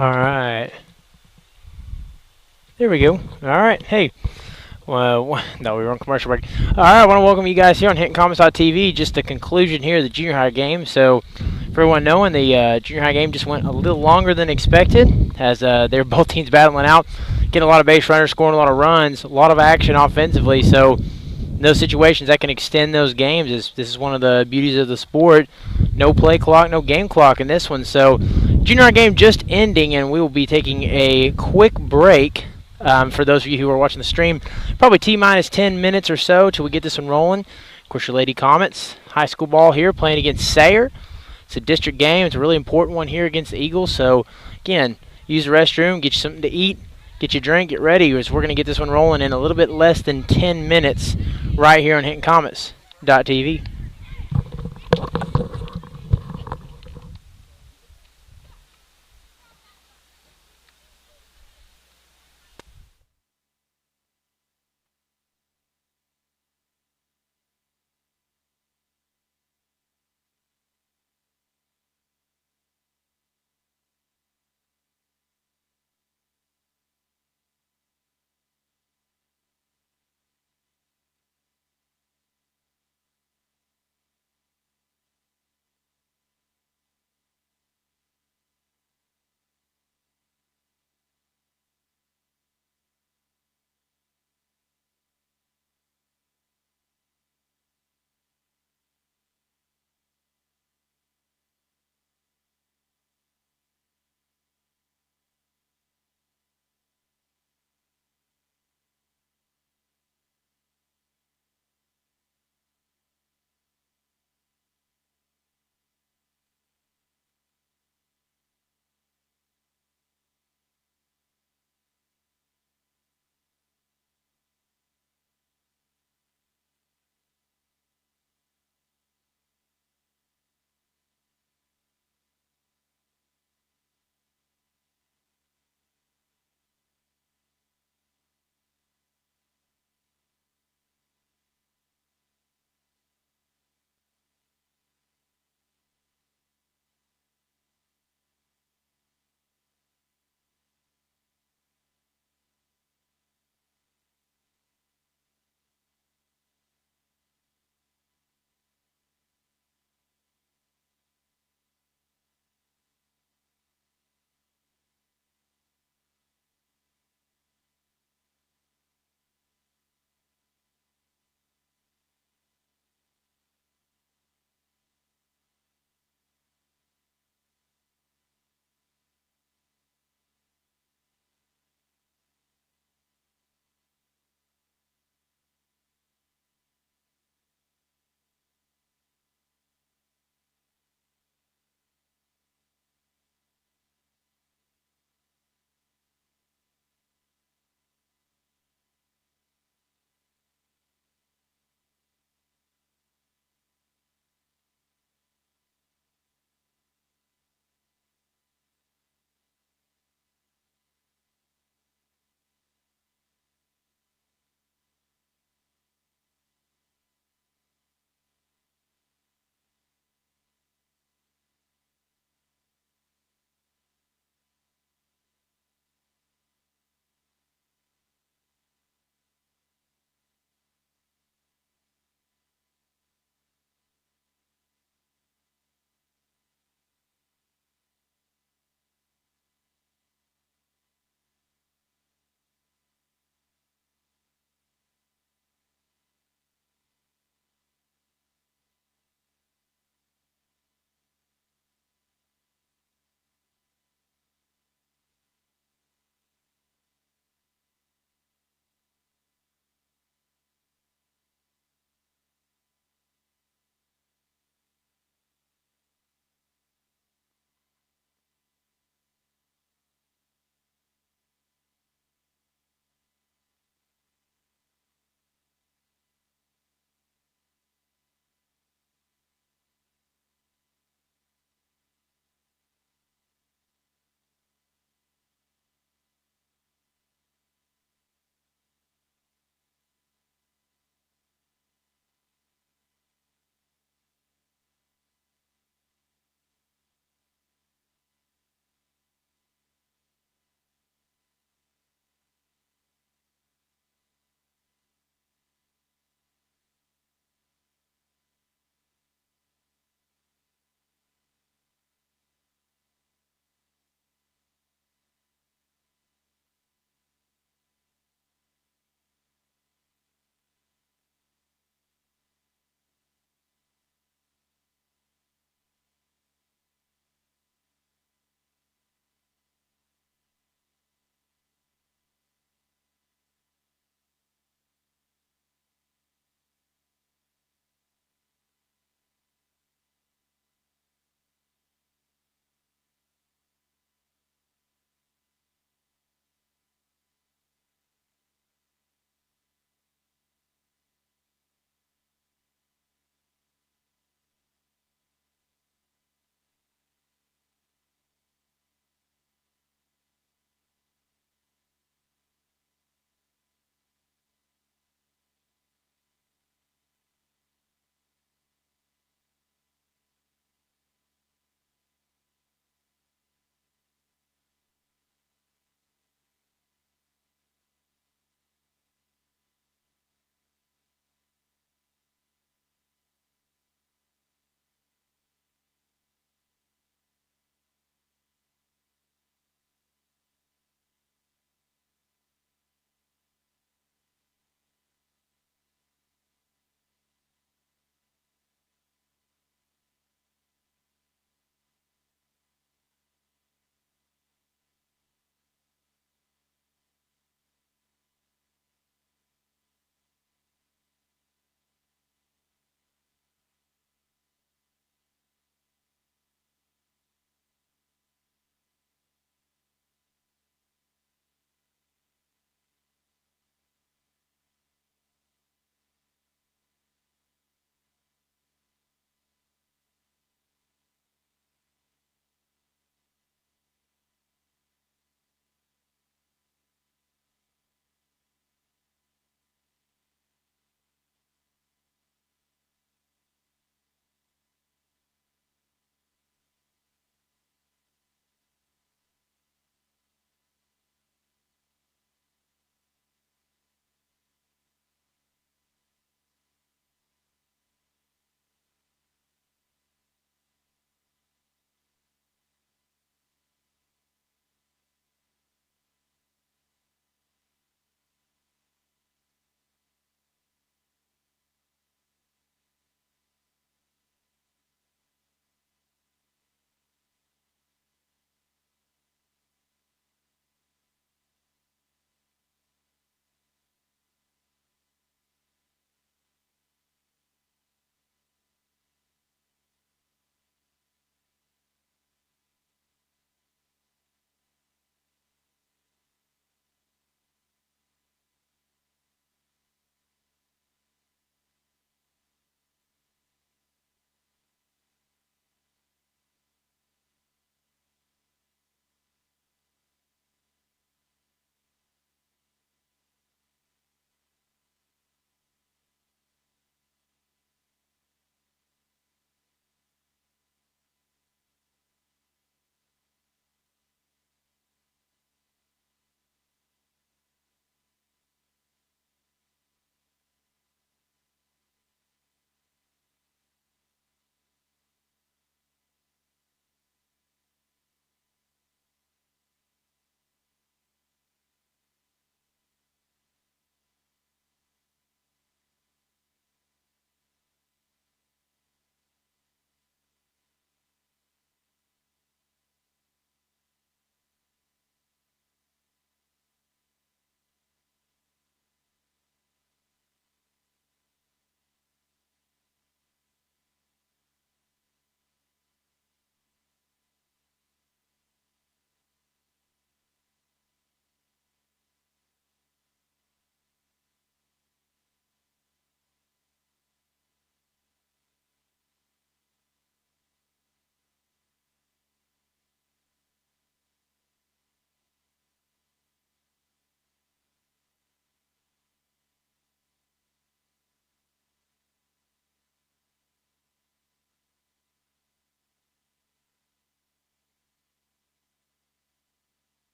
All right. There we go. All right. Hey. Well, no, we were on commercial break. All right. I want to welcome you guys here on HintonComics.tv. Just the conclusion here of the junior high game. So, for everyone knowing, the junior high game just went a little longer than expected, as they're both teams battling out, getting a lot of base runners, scoring a lot of runs, a lot of action offensively. So, in those situations, that can extend those games. This is one of the beauties of the sport. No play clock, no game clock in this one. So, junior high game just ending, and we will be taking a quick break. For those of you who are watching the stream, probably T minus 10 minutes or so till we get this one rolling. Of course, your Lady Comets, high school ball here, playing against Sayre. It's a district game. It's a really important one here against the Eagles. So, again, use the restroom, get you something to eat, get you a drink, get ready, as we're going to get this one rolling in a little bit less than 10 minutes right here on HintonComics.tv.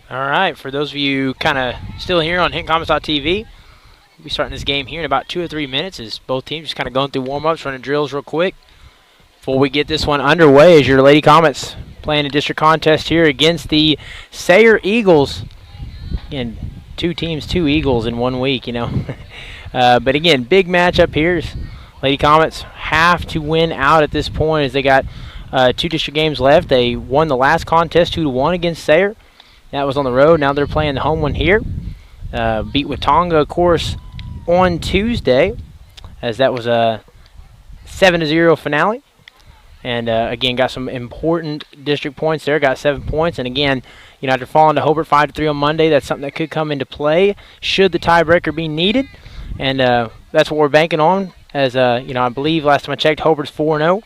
All right, for those of you kind of still here on HintonComets.tv, we'll be starting this game here in about 2 or 3 minutes as both teams just kind of going through warm-ups, running drills real quick. Before we get this one underway, as your Lady Comets playing a district contest here against the Sayre Eagles. Again, 2 teams, 2 Eagles in 1 week, you know. But again, big matchup here. Lady Comets have to win out at this point as they got 2 district games left. They won the last contest 2-1 against Sayre. That was on the road. Now they're playing the home one here. Beat Watonga, of course, on Tuesday, as that was a 7-0 finale. And again, got some important district points there. Got 7 points. And again, you know, after falling to Hobart 5-3 on Monday, that's something that could come into play should the tiebreaker be needed. And that's what we're banking on. As you know, I believe last time I checked, Hobart's 4-0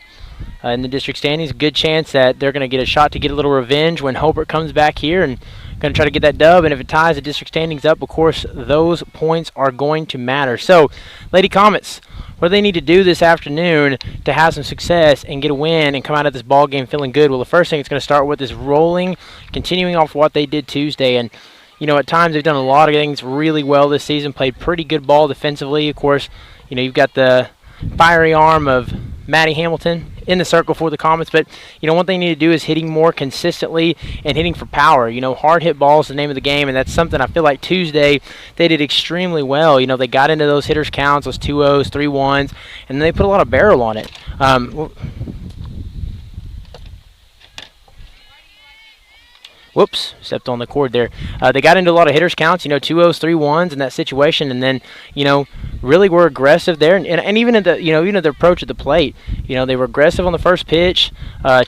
in the district standings. Good chance that they're going to get a shot to get a little revenge when Hobart comes back here and going to try to get that dub. And if it ties the district standings up, of course, those points are going to matter. So, Lady Comets, what do they need to do this afternoon to have some success and get a win and come out of this ball game feeling good? Well, the first thing it's going to start with is rolling, continuing off what they did Tuesday. And, you know, at times they've done a lot of things really well this season, played pretty good ball defensively. Of course, you know, you've got the fiery arm of Maddie Hamilton in the circle for the Comets, but you know, one thing they need to do is hitting more consistently and hitting for power. You know, hard hit ball is the name of the game, and that's something I feel like Tuesday they did extremely well. You know, they got into those hitters counts, those 2-0s, 3-1s, and then they put a lot of barrel on it. Whoops, stepped on the cord there. They got into a lot of hitters counts, you know, 2-0s, 3-1s in that situation, and then, you know, really were aggressive there. And even at the, you know, even at the approach at the plate, you know, they were aggressive on the first pitch,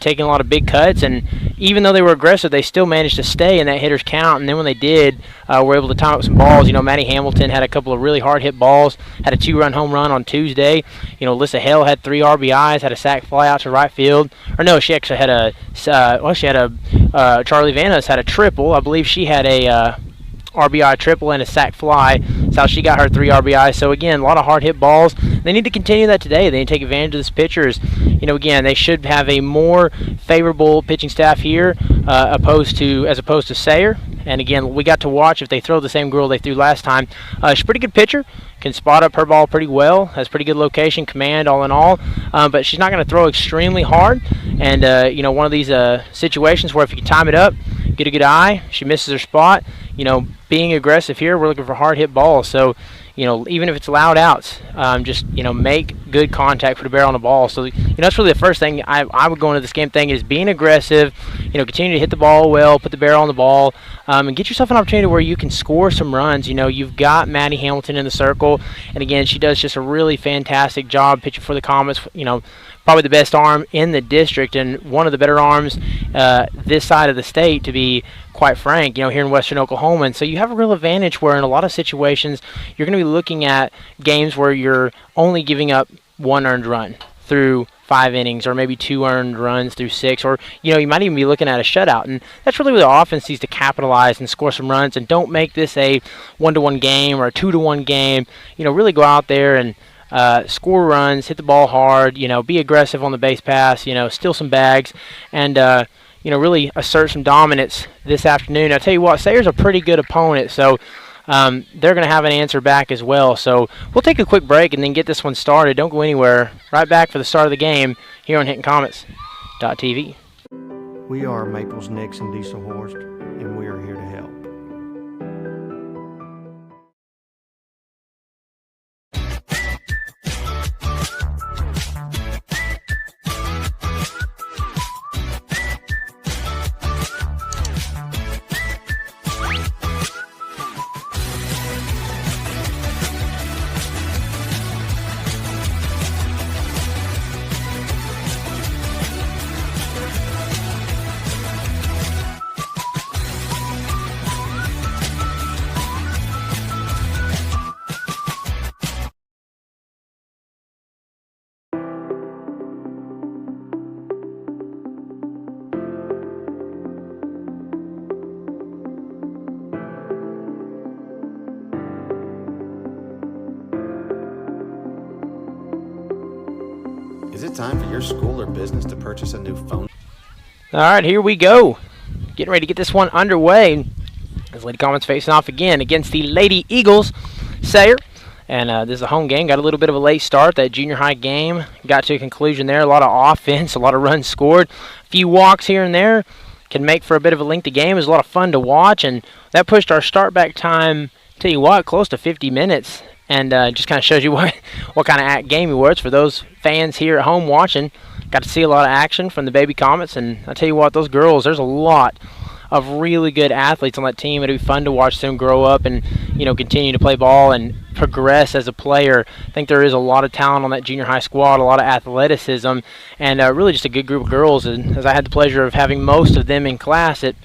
taking a lot of big cuts, and even though they were aggressive, they still managed to stay in that hitters count. And then when they did, were able to time up some balls. You know, Maddie Hamilton had a couple of really hard hit balls, had a 2-run home run on Tuesday. You know, Alyssa Hale had 3 RBIs, had a sac fly out to right field. Or no, she actually had a, Charlie Vanas had a triple. I believe she had a RBI triple and a sac fly. That's how she got her 3 RBIs. So again, a lot of hard hit balls. They need to continue that today. They need to take advantage of this pitchers. You know, again, they should have a more favorable pitching staff here, as opposed to Sayre. And again, we got to watch if they throw the same girl they threw last time. She's a pretty good pitcher. Can spot up her ball pretty well. Has pretty good location, command, all in all. But she's not going to throw extremely hard. And you know, one of these situations where if you can time it up, get a good eye, she misses her spot. You know, being aggressive here, we're looking for hard hit balls. So, you know, even if it's loud outs, just, you know, make good contact for the barrel on the ball. So, you know, that's really the first thing I would go into this game thing is being aggressive, you know, continue to hit the ball well, put the barrel on the ball, and get yourself an opportunity where you can score some runs. You know, you've got Maddie Hamilton in the circle, and again, she does just a really fantastic job pitching for the Comets. You know, probably the best arm in the district and one of the better arms this side of the state, to be quite frank, you know, here in western Oklahoma. And so you have a real advantage where in a lot of situations you're going to be looking at games where you're only giving up 1 earned run through 5 innings, or maybe 2 earned runs through 6, or, you know, you might even be looking at a shutout. And that's really where the offense needs to capitalize and score some runs, and don't make this a 1-1 game or a 2-1 game. You know, really go out there and score runs, hit the ball hard, you know, be aggressive on the base pass, you know, steal some bags, and you know, really assert some dominance this afternoon. I'll tell you what, Sayre's a pretty good opponent, so they're going to have an answer back as well. So we'll take a quick break and then get this one started. Don't go anywhere. Right back for the start of the game here on HintonComets.tv. We are Maples, Nix, and Diesel Horst, and we are here to help. Is it time for your school or business to purchase a new phone? All right, here we go. Getting ready to get this one underway. As Lady Comets facing off again against the Lady Eagles, Sayre. And this is a home game. Got a little bit of a late start. That junior high game got to a conclusion there. A lot of offense, a lot of runs scored. A few walks here and there can make for a bit of a lengthy game. It was a lot of fun to watch. And that pushed our start back time, tell you what, close to 50 minutes. And just kind of shows you what kind of game it was for those fans here at home watching. Got to see a lot of action from the Baby Comets. And I tell you what, those girls, there's a lot of really good athletes on that team. It'll be fun to watch them grow up and, continue to play ball and progress as a player. I think there is a lot of talent on that junior high squad, a lot of athleticism, and really just a good group of girls. And as I had the pleasure of having most of them in class at,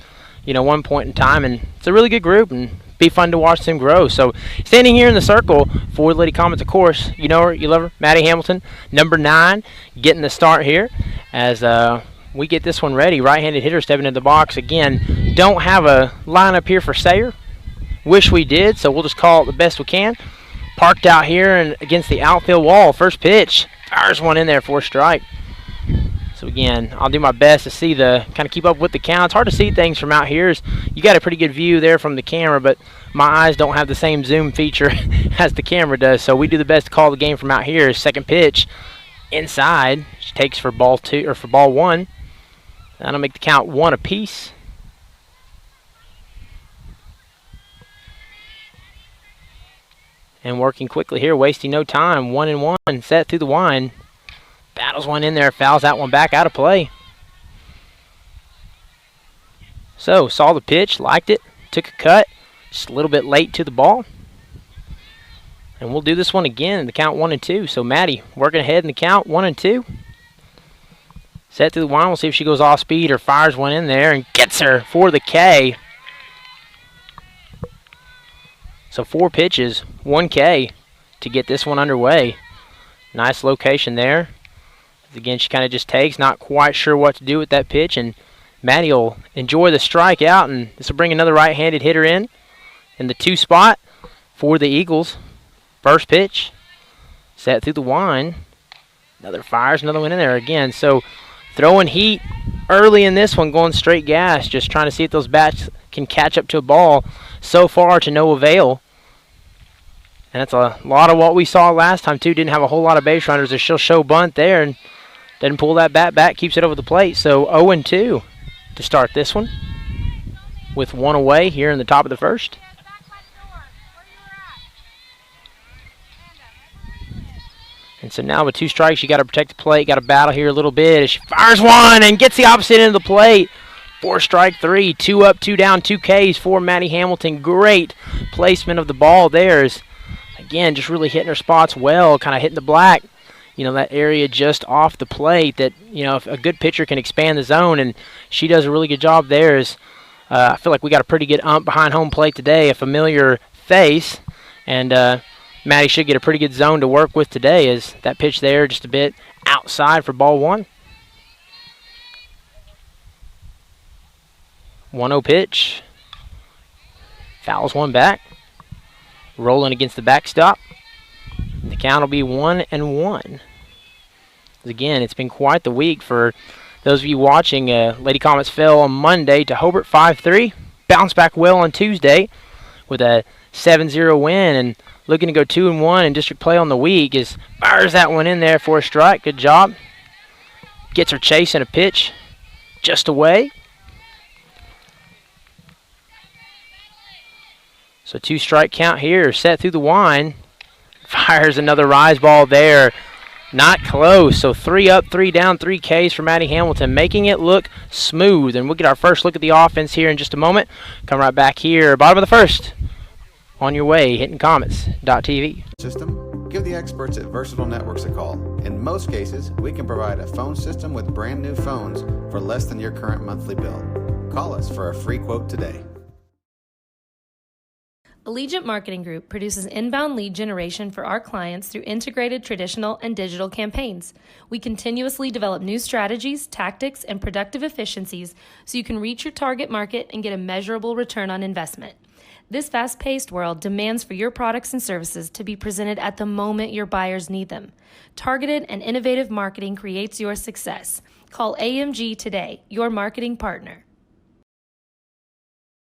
one point in time, and it's a really good group and be fun to watch them grow. So standing here in the circle for the Lady Comets, of course, you know her, you love her, Maddie Hamilton, number 9, getting the start here as we get this one ready. Right-handed hitter stepping into the box. Again, don't have a lineup here for Sayre. Wish we did, so we'll just call it the best we can. Parked out here and against the outfield wall. First pitch. Fires one in there for a strike. So again, I'll do my best to see kind of keep up with the count. It's hard to see things from out here. You got a pretty good view there from the camera, but my eyes don't have the same zoom feature as the camera does. So we do the best to call the game from out here. Second pitch inside. She takes for ball 2 or for ball 1. That'll make the count 1 apiece. And working quickly here, wasting no time. 1-1, set through the wind. Battles one in there, fouls that one back out of play. So, saw the pitch, liked it, took a cut. Just a little bit late to the ball. And we'll do this one again in the count 1-2. So, Maddie working ahead in the count 1-2. Set through the wind. We'll see if she goes off speed or fires one in there and gets her for the K. So 4 pitches, 1 K to get this one underway. Nice location there. Again, she kind of just takes, not quite sure what to do with that pitch, and Maddie will enjoy the strikeout, and this will bring another right-handed hitter in the 2 spot for the Eagles. First pitch, set through the wind. Another fires, another one in there again. So throwing heat early in this one, going straight gas, just trying to see if those bats can catch up to a ball. So far to no avail. And that's a lot of what we saw last time, too. Didn't have a whole lot of base runners. She'll show bunt there and doesn't pull that bat back, keeps it over the plate. So 0-2 to start this one with 1 away here in the top of the first. And so now with 2 strikes, you got to protect the plate, got to battle here a little bit as she fires one and gets the opposite end of the plate. 4 strike 3, 2 up, 2 down, 2 Ks for Maddie Hamilton. Great placement of the ball there. Again, just really hitting her spots well, kind of hitting the black, that area just off the plate that, if a good pitcher can expand the zone, and she does a really good job there. I feel like we got a pretty good ump behind home plate today, a familiar face, and Maddie should get a pretty good zone to work with today as that pitch there just a bit outside for ball 1. 1-0 pitch. Fouls one back. Rolling against the backstop. The count will be 1-1. Again, it's been quite the week for those of you watching. Lady Comets fell on Monday to Hobart 5-3. Bounced back well on Tuesday with a 7-0 win and looking to go 2-1 in district play on the week. Fires that one in there for a strike. Good job. Gets her chasing a pitch just away. So 2 strike count here, set through the wind. Fires another rise ball there. Not close. So 3 up, 3 down, 3 Ks for Maddie Hamilton, making it look smooth. And we'll get our first look at the offense here in just a moment. Come right back here, bottom of the first. On your way, HintonComets.tv. System? Give the experts at Versatile Networks a call. In most cases, we can provide a phone system with brand new phones for less than your current monthly bill. Call us for a free quote today. Allegiant Marketing Group produces inbound lead generation for our clients through integrated traditional and digital campaigns. We continuously develop new strategies, tactics, and productive efficiencies so you can reach your target market and get a measurable return on investment. This fast-paced world demands for your products and services to be presented at the moment your buyers need them. Targeted and innovative marketing creates your success. Call AMG today, your marketing partner.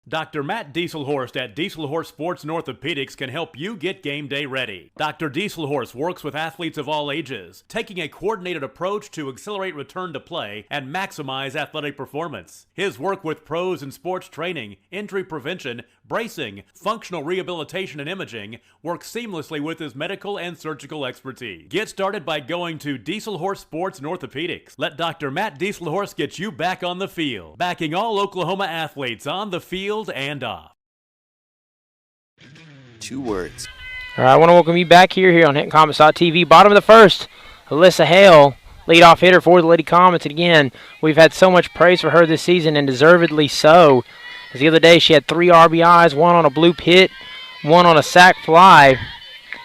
Dr. Matt Dieselhorst at Dieselhorst Sports and Orthopedics can help you get game day ready. Dr. Dieselhorst works with athletes of all ages, taking a coordinated approach to accelerate return to play and maximize athletic performance. His work with pros in sports training, injury prevention, bracing, functional rehabilitation, and imaging works seamlessly with his medical and surgical expertise. Get started by going to Dieselhorst Sports and Orthopedics. Let Dr. Matt Dieselhorst get you back on the field, backing all Oklahoma athletes on the field and off. 2 words. All right, I want to welcome you back here on Hinton Comets.tv. Bottom of the first, Alyssa Hale, leadoff hitter for the Lady Comets. And again, we've had so much praise for her this season, and deservedly so. As the other day, she had 3 RBIs, 1 on a bloop hit, 1 on a sac fly.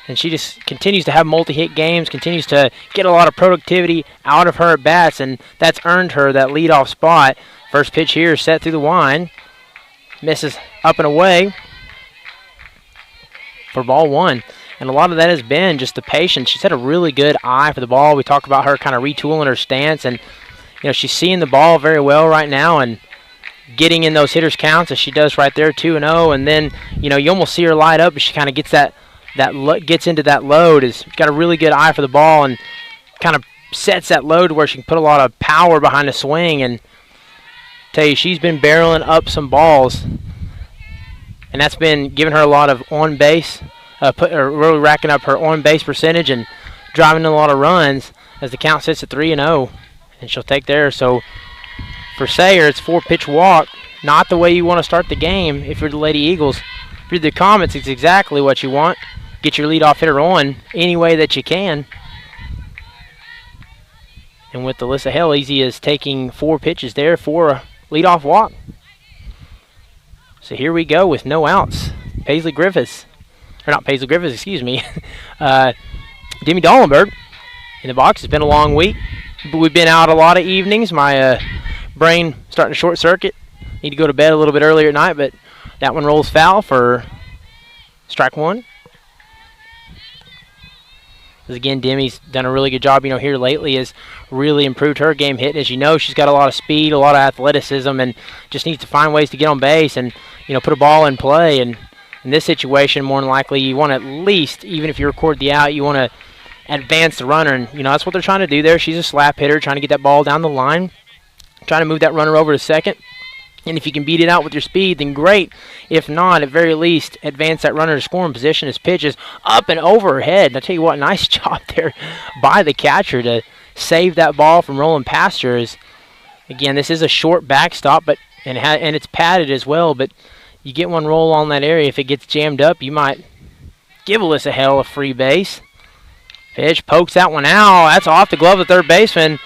And she just continues to have multi-hit games, continues to get a lot of productivity out of her at-bats, and that's earned her that leadoff spot. First pitch here, set through the wind. Misses up and away for ball 1. And a lot of that has been just the patience. She's had a really good eye for the ball. We talked about her kind of retooling her stance, and she's seeing the ball very well right now and getting in those hitters' counts as she does right there, 2-0. And then you almost see her light up as she kind of gets gets into that load. Has got a really good eye for the ball and kind of sets that load where she can put a lot of power behind the swing. And tell you, she's been barreling up some balls, and that's been giving her a lot of on base, really racking up her on base percentage and driving in a lot of runs as the count sits at 3-0, and she'll take there. So for Sayre, it's 4-pitch walk, not the way you want to start the game. If you're the Lady Eagles, if you're the Comets, it's exactly what you want. Get your leadoff hitter on any way that you can. And with Alyssa Hale, Easy is taking 4 pitches there for a leadoff walk. So here we go with no outs. Demi Dollenberg in the box. It's been a long week. We've been out a lot of evenings. My brain starting to short circuit. Need to go to bed a little bit earlier at night, but that one rolls foul for strike 1. Because again, Demi's done a really good job, here lately, has really improved her game hitting. As you know, she's got a lot of speed, a lot of athleticism, and just needs to find ways to get on base and, put a ball in play. And in this situation, more than likely, you want to at least, even if you record the out, you want to advance the runner. And, that's what they're trying to do there. She's a slap hitter, trying to get that ball down the line, trying to move that runner over to second. And if you can beat it out with your speed, then great. If not, at very least, advance that runner to scoring position as pitches up and over her head. And I tell you what, nice job there by the catcher to save that ball from rolling past her. Again, this is a short backstop, and it's padded as well. But you get one roll on that area. If it gets jammed up, you might give Alyssa Hale a free base. Pitch pokes that one out. That's off the glove of the third baseman.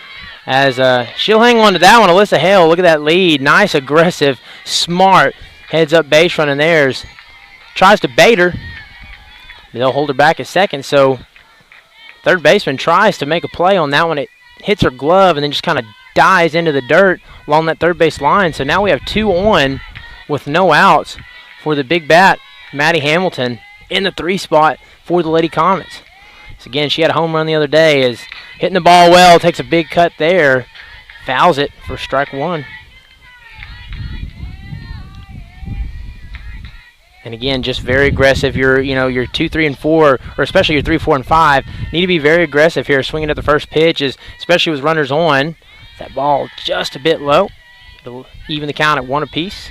As she'll hang on to that one. Alyssa Hale, look at that lead. Nice, aggressive, smart heads-up base running there. Tries to bait her. They'll hold her back at second. So third baseman tries to make a play on that one. It hits her glove and then just kind of dies into the dirt along that third base line. So now we have 2 on with no outs for the big bat, Maddie Hamilton, in the 3 spot for the Lady Comets. So again, she had a home run the other day. Is hitting the ball well, takes a big cut there, fouls it for strike 1. And again, just very aggressive. Your 2, 3, and 4, or especially your 3, 4, and 5, need to be very aggressive here. Swinging at the first pitch, especially with runners on. That ball just a bit low. It'll even the count at 1 apiece.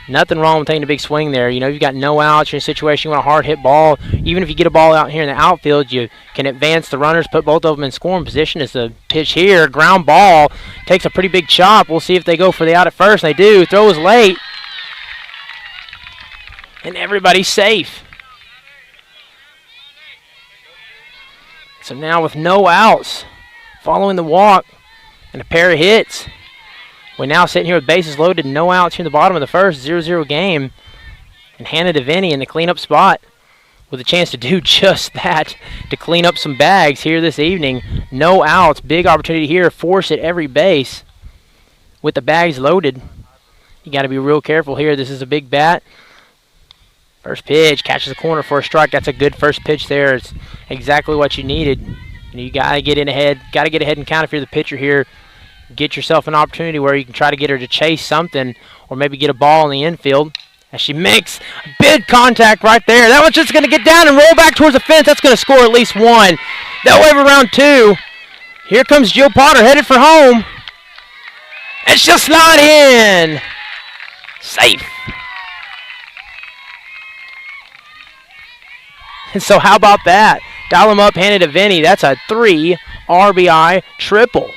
Nothing wrong with taking a big swing there. You've got no outs. You're in a situation you want a hard hit ball. Even if you get a ball out here in the outfield, you can advance the runners, put both of them in scoring position. As the pitch here, ground ball, takes a pretty big chop. We'll see if they go for the out at first. They do. Throw is late. And everybody's safe. So now with no outs, following the walk and a pair of hits, we're now sitting here with bases loaded, no outs here in the bottom of the first, 0-0 game. And Hannah DeVinny in the cleanup spot with a chance to do just that, to clean up some bags here this evening. No outs, big opportunity here, force at every base with the bags loaded. You got to be real careful here. This is a big bat. First pitch, catches the corner for a strike. That's a good first pitch there. It's exactly what you needed. And you got to get ahead and count if you're the pitcher here. Get yourself an opportunity where you can try to get her to chase something or maybe get a ball in the infield. As she makes big contact right there. That one's just going to get down and roll back towards the fence. That's going to score at least one. That way for round 2. Here comes Jill Potter headed for home. And she'll slide in. Safe. And so how about that? Dial them up, hand it to Vinny. That's a 3 RBI triple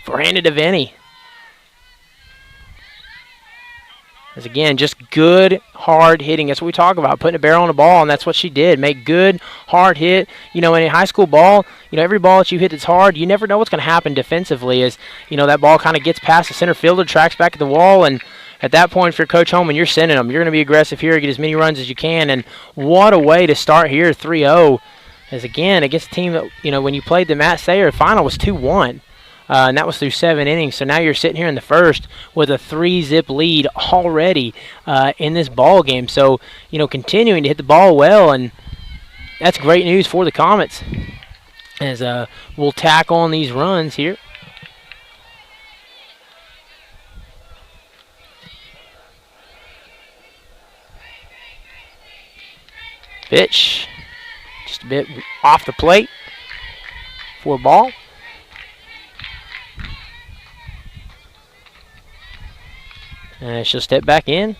for Hand It to Vinny. As again, just good, hard hitting. That's what we talk about, putting a barrel on the ball, and that's what she did. Make good, hard hit. In a high school ball, every ball that you hit that's hard, you never know what's going to happen defensively as, that ball kind of gets past the center fielder, tracks back at the wall, and at that point, if you're Coach Holman, you're sending them. You're going to be aggressive here, get as many runs as you can, and what a way to start here, 3-0. As again, against a team that, when you played them at Sayre, final was 2-1. And that was through 7 innings. So now you're sitting here in the first with a 3-zip lead already in this ball game. So, continuing to hit the ball well, and that's great news for the Comets as we'll tack on these runs here. Pitch, just a bit off the plate for a ball. And she'll step back in.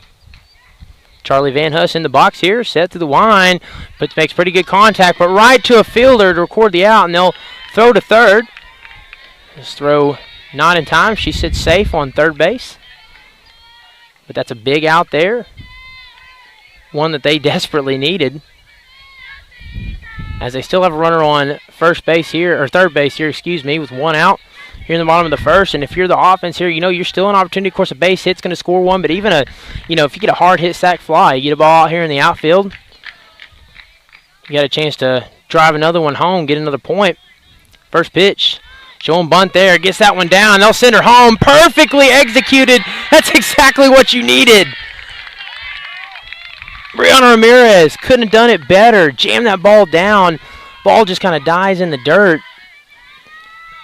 Charlie Van Huss in the box here, set to the line, but makes pretty good contact, but right to a fielder to record the out, and they'll throw to third. This throw not in time. She sits safe on third base, but that's a big out there, one that they desperately needed. As they still have a runner on first base here, or third base here, with 1 out here in the bottom of the first. And if you're the offense here, you're still an opportunity. Of course, a base hit's going to score one, but even if you get a hard hit sac fly, you get a ball out here in the outfield, you got a chance to drive another one home, get another point. First pitch, showing bunt there, gets that one down. They'll send her home. Perfectly executed. That's exactly what you needed. Brianna Ramirez couldn't have done it better. Jammed that ball down. Ball just kind of dies in the dirt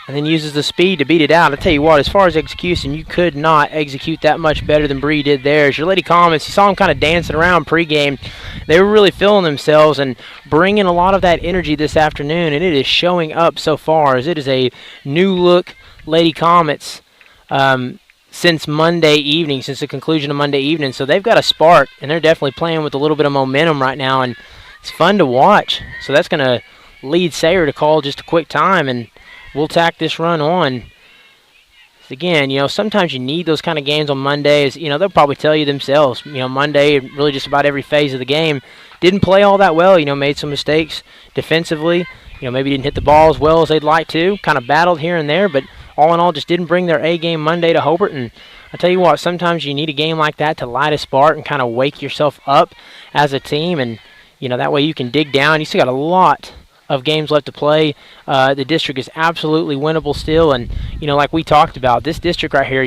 and then uses the speed to beat it out. I tell you what, as far as execution, you could not execute that much better than Bree did there. As your Lady Comets, you saw them kind of dancing around pregame. They were really feeling themselves and bringing a lot of that energy this afternoon, and it is showing up so far as it is a new look Lady Comets since Monday evening, since the conclusion of Monday evening. So they've got a spark, and they're definitely playing with a little bit of momentum right now, and it's fun to watch. So that's going to lead Sayre to call just a quick time, and we'll tack this run on. Again, sometimes you need those kind of games on Mondays. They'll probably tell you themselves, Monday, really just about every phase of the game, didn't play all that well, made some mistakes defensively, maybe didn't hit the ball as well as they'd like to, kind of battled here and there, but all in all, just didn't bring their A game Monday to Hobart. And I tell you what, sometimes you need a game like that to light a spark and kind of wake yourself up as a team. And, that way you can dig down. You still got a lot of games left to play. The district is absolutely winnable still. And, like we talked about, this district right here,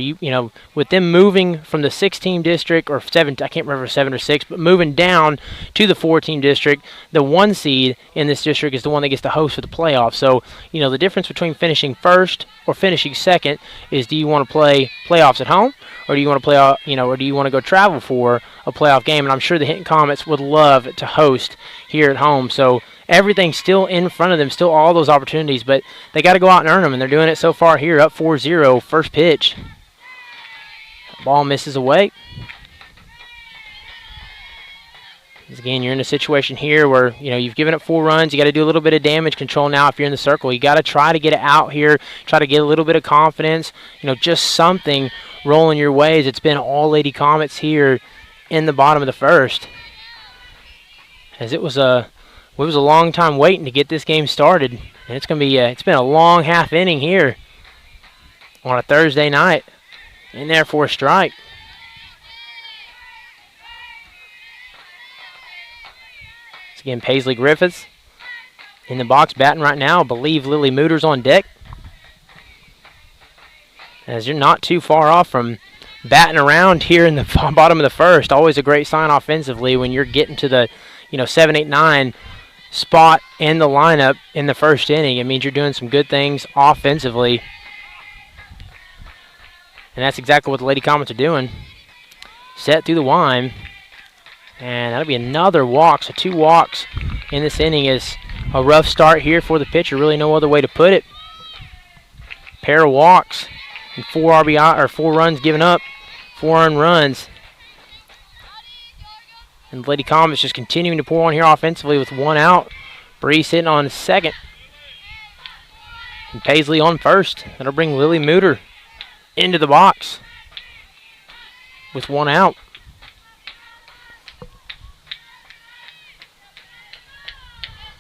with them moving from the 6-team district, or 7, I can't remember 7 or 6, but moving down to the 4-team district, the 1 seed in this district is the one that gets to host for the playoffs. So, the difference between finishing first or finishing second is, do you want to play playoffs at home, or do you want to play, or do you want to go travel for a playoff game? And I'm sure the Hinton Comets would love to host here at home. So everything's still in front of them, still all those opportunities, but they got to go out and earn them, and they're doing it so far here, up 4-0, first pitch. Ball misses away. Again, you're in a situation here where, you've given up 4 runs. You got to do a little bit of damage control now if you're in the circle. You got to try to get it out here, try to get a little bit of confidence, just something rolling your ways. It's been all Lady Comets here in the bottom of the first. As it was a long time waiting to get this game started, and it's going to be it's been a long half inning here on a Thursday night, in there for a strike. It's again Paisley Griffiths in the box batting right now. I believe Lily Mooter's on deck, as you're not too far off from batting around here in the bottom of the first. Always a great sign offensively when you're getting to the 7, 8, 9 spot in the lineup in the first inning. It means you're doing some good things offensively. And that's exactly what the Lady Comets are doing. Set through the line. And that'll be another walk. So 2 walks in this inning is a rough start here for the pitcher. Really no other way to put it. Pair of walks and 4 RBI or 4 runs given up. 4 earned runs. And the Lady Comets just continuing to pour on here offensively with 1 out. Bree sitting on second. And Paisley on first. That'll bring Lily Mooter into the box with 1 out.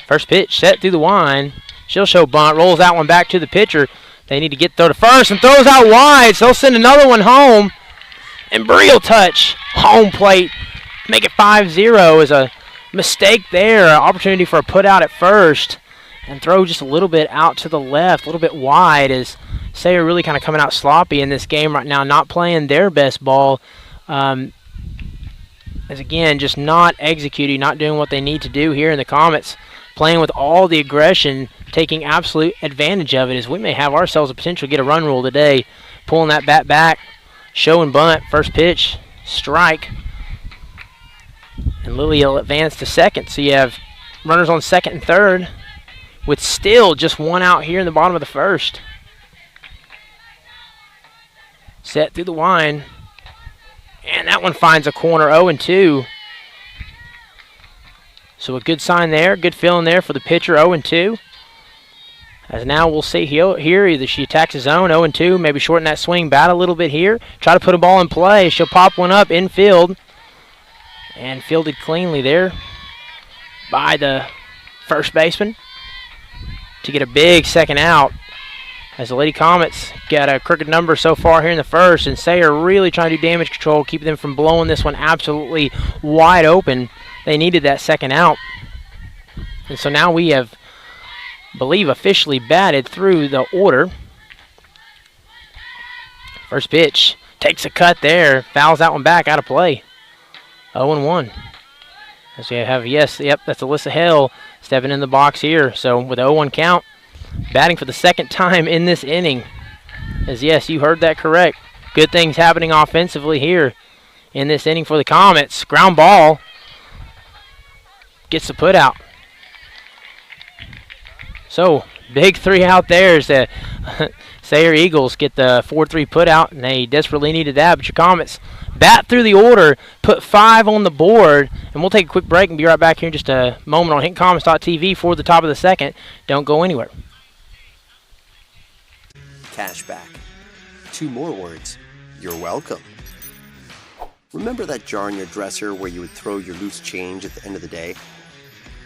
First pitch set through the line. She'll show bunt. Rolls that one back to the pitcher. They need to throw to first and throws out wide. So they'll send another one home. And Bree will touch home plate. Make it 5-0 is a mistake there. An opportunity for a put out at first. And throw just a little bit out to the left. A little bit wide as Sayre really kind of coming out sloppy in this game right now. Not playing their best ball. As again, just not executing. Not doing what they need to do here in the Comets. Playing with all the aggression, taking absolute advantage of it, as we may have ourselves a potential to get a run rule today. Pulling that bat back, showing bunt, first pitch, strike. And Lily will advance to second. So you have runners on second and third with still just 1 out here in the bottom of the first. Set through the line. And that one finds a corner, 0-2. So a good sign there, good feeling there for the pitcher, 0-2. As now we'll see here, either she attacks the zone, 0-2, maybe shorten that swing bat a little bit here. Try to put a ball in play. She'll pop one up infield. And fielded cleanly there by the first baseman to get a big second out. As the Lady Comets got a crooked number so far here in the first, and Sayre really trying to do damage control, keeping them from blowing this one absolutely wide open. They needed that second out. And so now we have, believe, officially batted through the order. First pitch takes a cut there, fouls that one back, out of play. 0-1. As we have, yep, that's Alyssa Hale stepping in the box here. So with 0-1 count, batting for the second time in this inning. As yes, you heard that correct. Good things happening offensively here in this inning for the Comets. Ground ball. Gets the put out. So, big 3 out there as the Sayre Eagles get the 4-3 put out, and they desperately needed that. But your Comets bat through the order, put 5 on the board, and we'll take a quick break and be right back here in just a moment on HintonComets.tv for the top of the second. Don't go anywhere. Cashback. 2 more words. You're welcome. Remember that jar in your dresser where you would throw your loose change at the end of the day?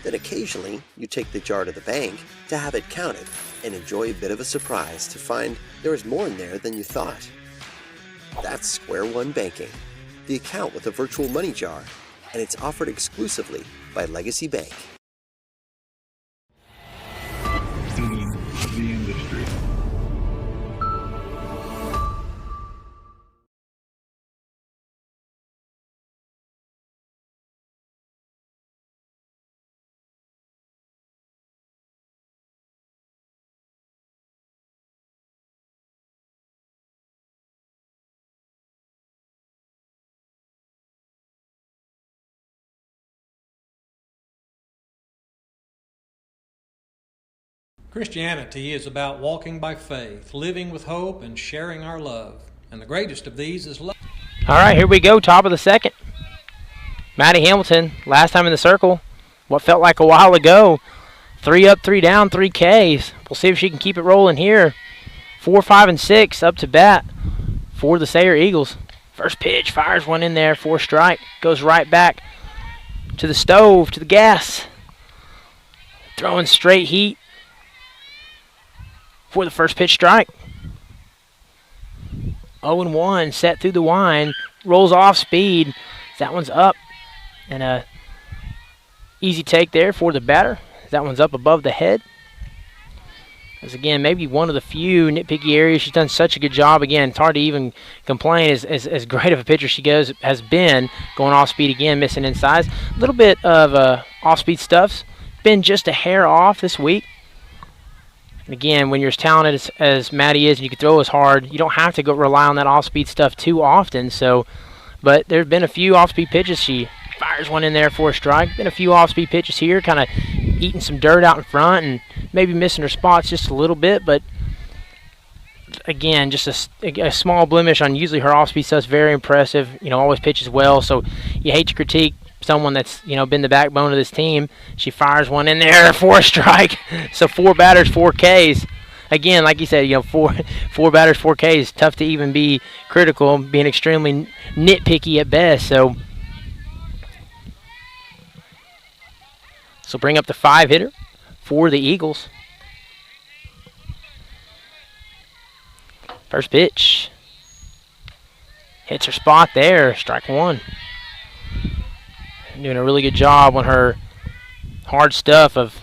Then occasionally, you take the jar to the bank to have it counted and enjoy a bit of a surprise to find there is more in there than you thought. That's Square One Banking, the account with a virtual money jar, and it's offered exclusively by Legacy Bank. The industry. Christianity is about walking by faith, living with hope, and sharing our love. And the greatest of these is love. All right, here we go, top of the second. Maddie Hamilton, last time in the circle, what felt like a while ago. 3 up, 3 down, 3 Ks. We'll see if she can keep it rolling here. 4, 5, and 6 up to bat for the Sayre Eagles. First pitch, fires one in there for a strike. Goes right back to the stove, to the gas. Throwing straight heat for the first pitch strike. 0-1, set through the line, rolls off speed. That one's up, and a easy take there for the batter. That one's up above the head. As again, maybe one of the few nitpicky areas. She's done such a good job. Again, it's hard to even complain as great of a pitcher she has been. Going off speed again, missing in size. A little bit of off speed stuff's been just a hair off this week. And again, when you're as talented as Maddie is and you can throw as hard, you don't have to go rely on that off-speed stuff too often. So, but there have been a few off-speed pitches. She fires one in there for a strike. Been a few off-speed pitches here, kind of eating some dirt out in front and maybe missing her spots just a little bit. But again, just a small blemish on usually her off-speed stuff's very impressive. Always pitches well. So you hate to critique someone that's been the backbone of this team. She fires one in there for a strike. So 4 batters, 4 Ks. Again, like you said, four batters, 4 Ks. Tough to even be critical, being extremely nitpicky at best. So bring up the 5-hitter for the Eagles. First pitch. Hits her spot there. Strike 1. Doing a really good job on her hard stuff of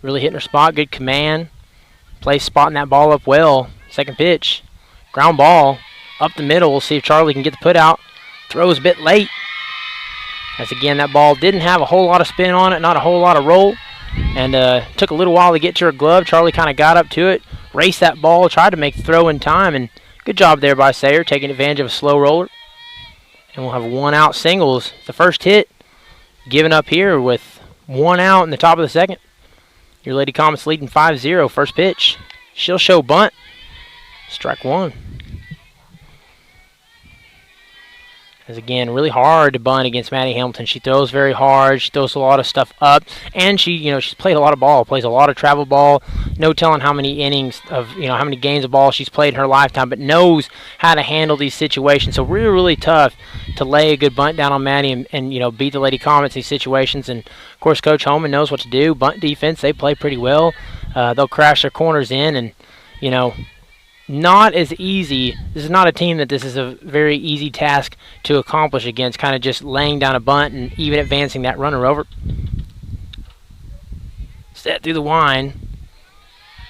really hitting her spot. Good command. Plays spotting that ball up well. Second pitch. Ground ball up the middle. We'll see if Charlie can get the put out. Throws a bit late. As again, that ball didn't have a whole lot of spin on it, not a whole lot of roll. And took a little while to get to her glove. Charlie kind of got up to it, raced that ball, tried to make the throw in time. And good job there by Sayre, taking advantage of a slow roller. And we'll have 1 out singles. The first hit given up here with 1 out in the top of the second. Your Lady Comets leading 5-0. First pitch. She'll show bunt. Strike 1. As again, really hard to bunt against Maddie Hamilton. She throws very hard. She throws a lot of stuff up. And she's played a lot of ball, plays a lot of travel ball. No telling how many innings of, how many games of ball she's played in her lifetime, but knows how to handle these situations. So really, really tough to lay a good bunt down on Maddie and beat the Lady Comets in these situations. And, of course, Coach Holman knows what to do. Bunt defense, they play pretty well. They'll crash their corners in and, not as easy. This is not a team that this is a very easy task to accomplish against, kind of just laying down a bunt and even advancing that runner over. Set through the line.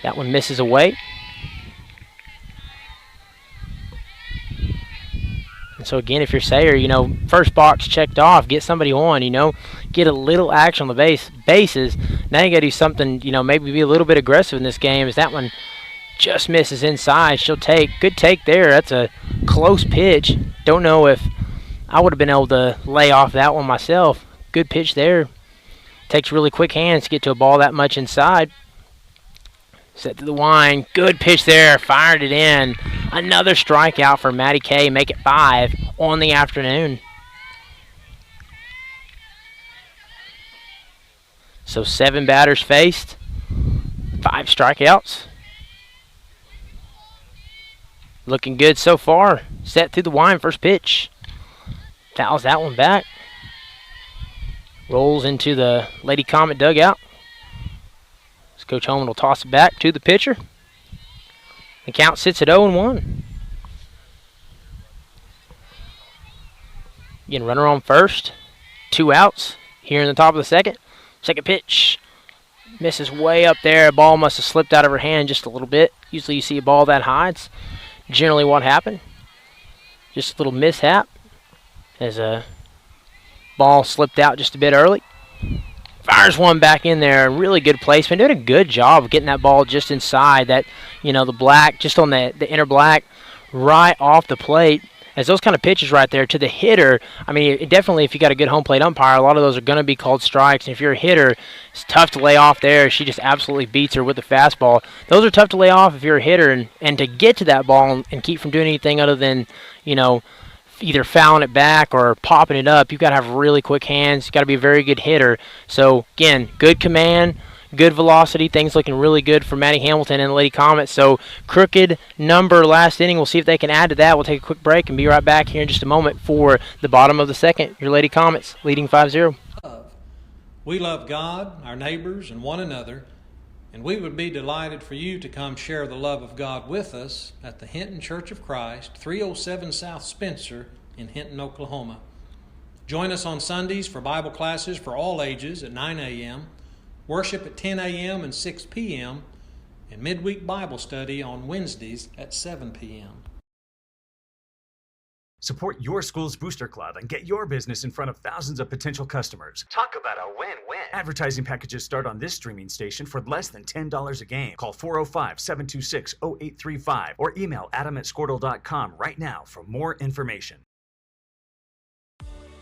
That one misses away. And so again, if you're Sayre, first box checked off, get somebody on, get a little action on the bases. Now you got to do something, maybe be a little bit aggressive in this game. As that one just misses inside, she'll take. Good take there. That's a close pitch. Don't know if I would have been able to lay off that one myself. Good pitch there. Takes really quick hands to get to a ball that much inside. Set to the line. Good pitch there. Fired it in. Another strikeout for Maddie K. Make it 5 on the afternoon. So 7 batters faced. 5 strikeouts. Looking good so far. Set through the line. First pitch. Fouls that one back. Rolls into the Lady Comet dugout. As Coach Holman will toss it back to the pitcher. The count sits at 0-1. Again, runner on first. 2 outs here in the top of the second. Second pitch. Misses way up there. Ball must have slipped out of her hand just a little bit. Usually you see a ball that high. It's generally what happened. Just a little mishap as a ball slipped out just a bit early. Fires one back in there. Really good placement. Doing a good job of getting that ball just inside that, the black, just on the inner black, right off the plate. As those kind of pitches right there to the hitter, definitely if you got a good home plate umpire, a lot of those are going to be called strikes. And if you're a hitter, it's tough to lay off there. She just absolutely beats her with the fastball. Those are tough to lay off if you're a hitter. And to get to that ball and keep from doing anything other than, either fouling it back or popping it up, you've got to have really quick hands. You've got to be a very good hitter. So, again, good command, good velocity. Things looking really good for Maddie Hamilton and the Lady Comet. So, crooked number last inning. We'll see if they can add to that. We'll take a quick break and be right back here in just a moment for the bottom of the second. Your Lady Comets leading 5-0. We love God, our neighbors, and one another, and we would be delighted for you to come share the love of God with us at the Hinton Church of Christ, 307 South Spencer in Hinton, Oklahoma. Join us on Sundays for Bible classes for all ages at 9 a.m., worship at 10 a.m. and 6 p.m., and midweek Bible study on Wednesdays at 7 p.m. Support your school's booster club and get your business in front of thousands of potential customers. Talk about a win-win. Advertising packages start on this streaming station for less than $10 a game. Call 405-726-0835 or email adam@squirtle.com right now for more information.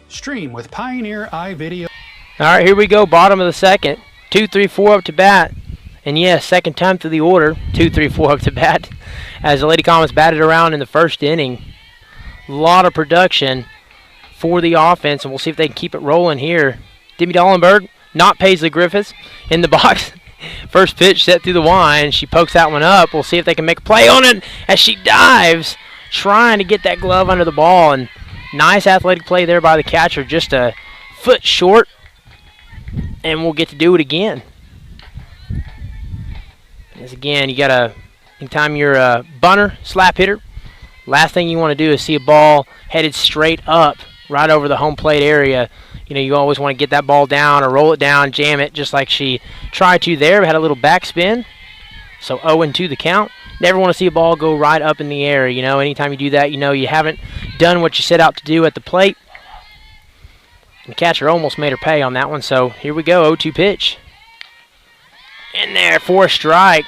Stream with Pioneer iVideo. All right, here we go. Bottom of the second. 2-3-4 up to bat. And yes, second time through the order. 2-3-4 up to bat. As the Lady Comets batted around in the first inning. A lot of production for the offense, and we'll see if they can keep it rolling here. Demi Dollenberg, not Paisley Griffiths, in the box. First pitch set through the line. She pokes that one up. We'll see if they can make a play on it as she dives, trying to get that glove under the ball. And nice athletic play there by the catcher, just a foot short. And we'll get to do it again. As again, you got to, anytime you're a bunter, slap hitter, last thing you want to do is see a ball headed straight up right over the home plate area. You know, you always want to get that ball down or roll it down, jam it, just like she tried to there. Had a little backspin. So 0-2 the count. Never want to see a ball go right up in the air. You know, anytime you do that, you know you haven't done what you set out to do at the plate. And the catcher almost made her pay on that one. So here we go, 0-2 pitch. In there for a strike.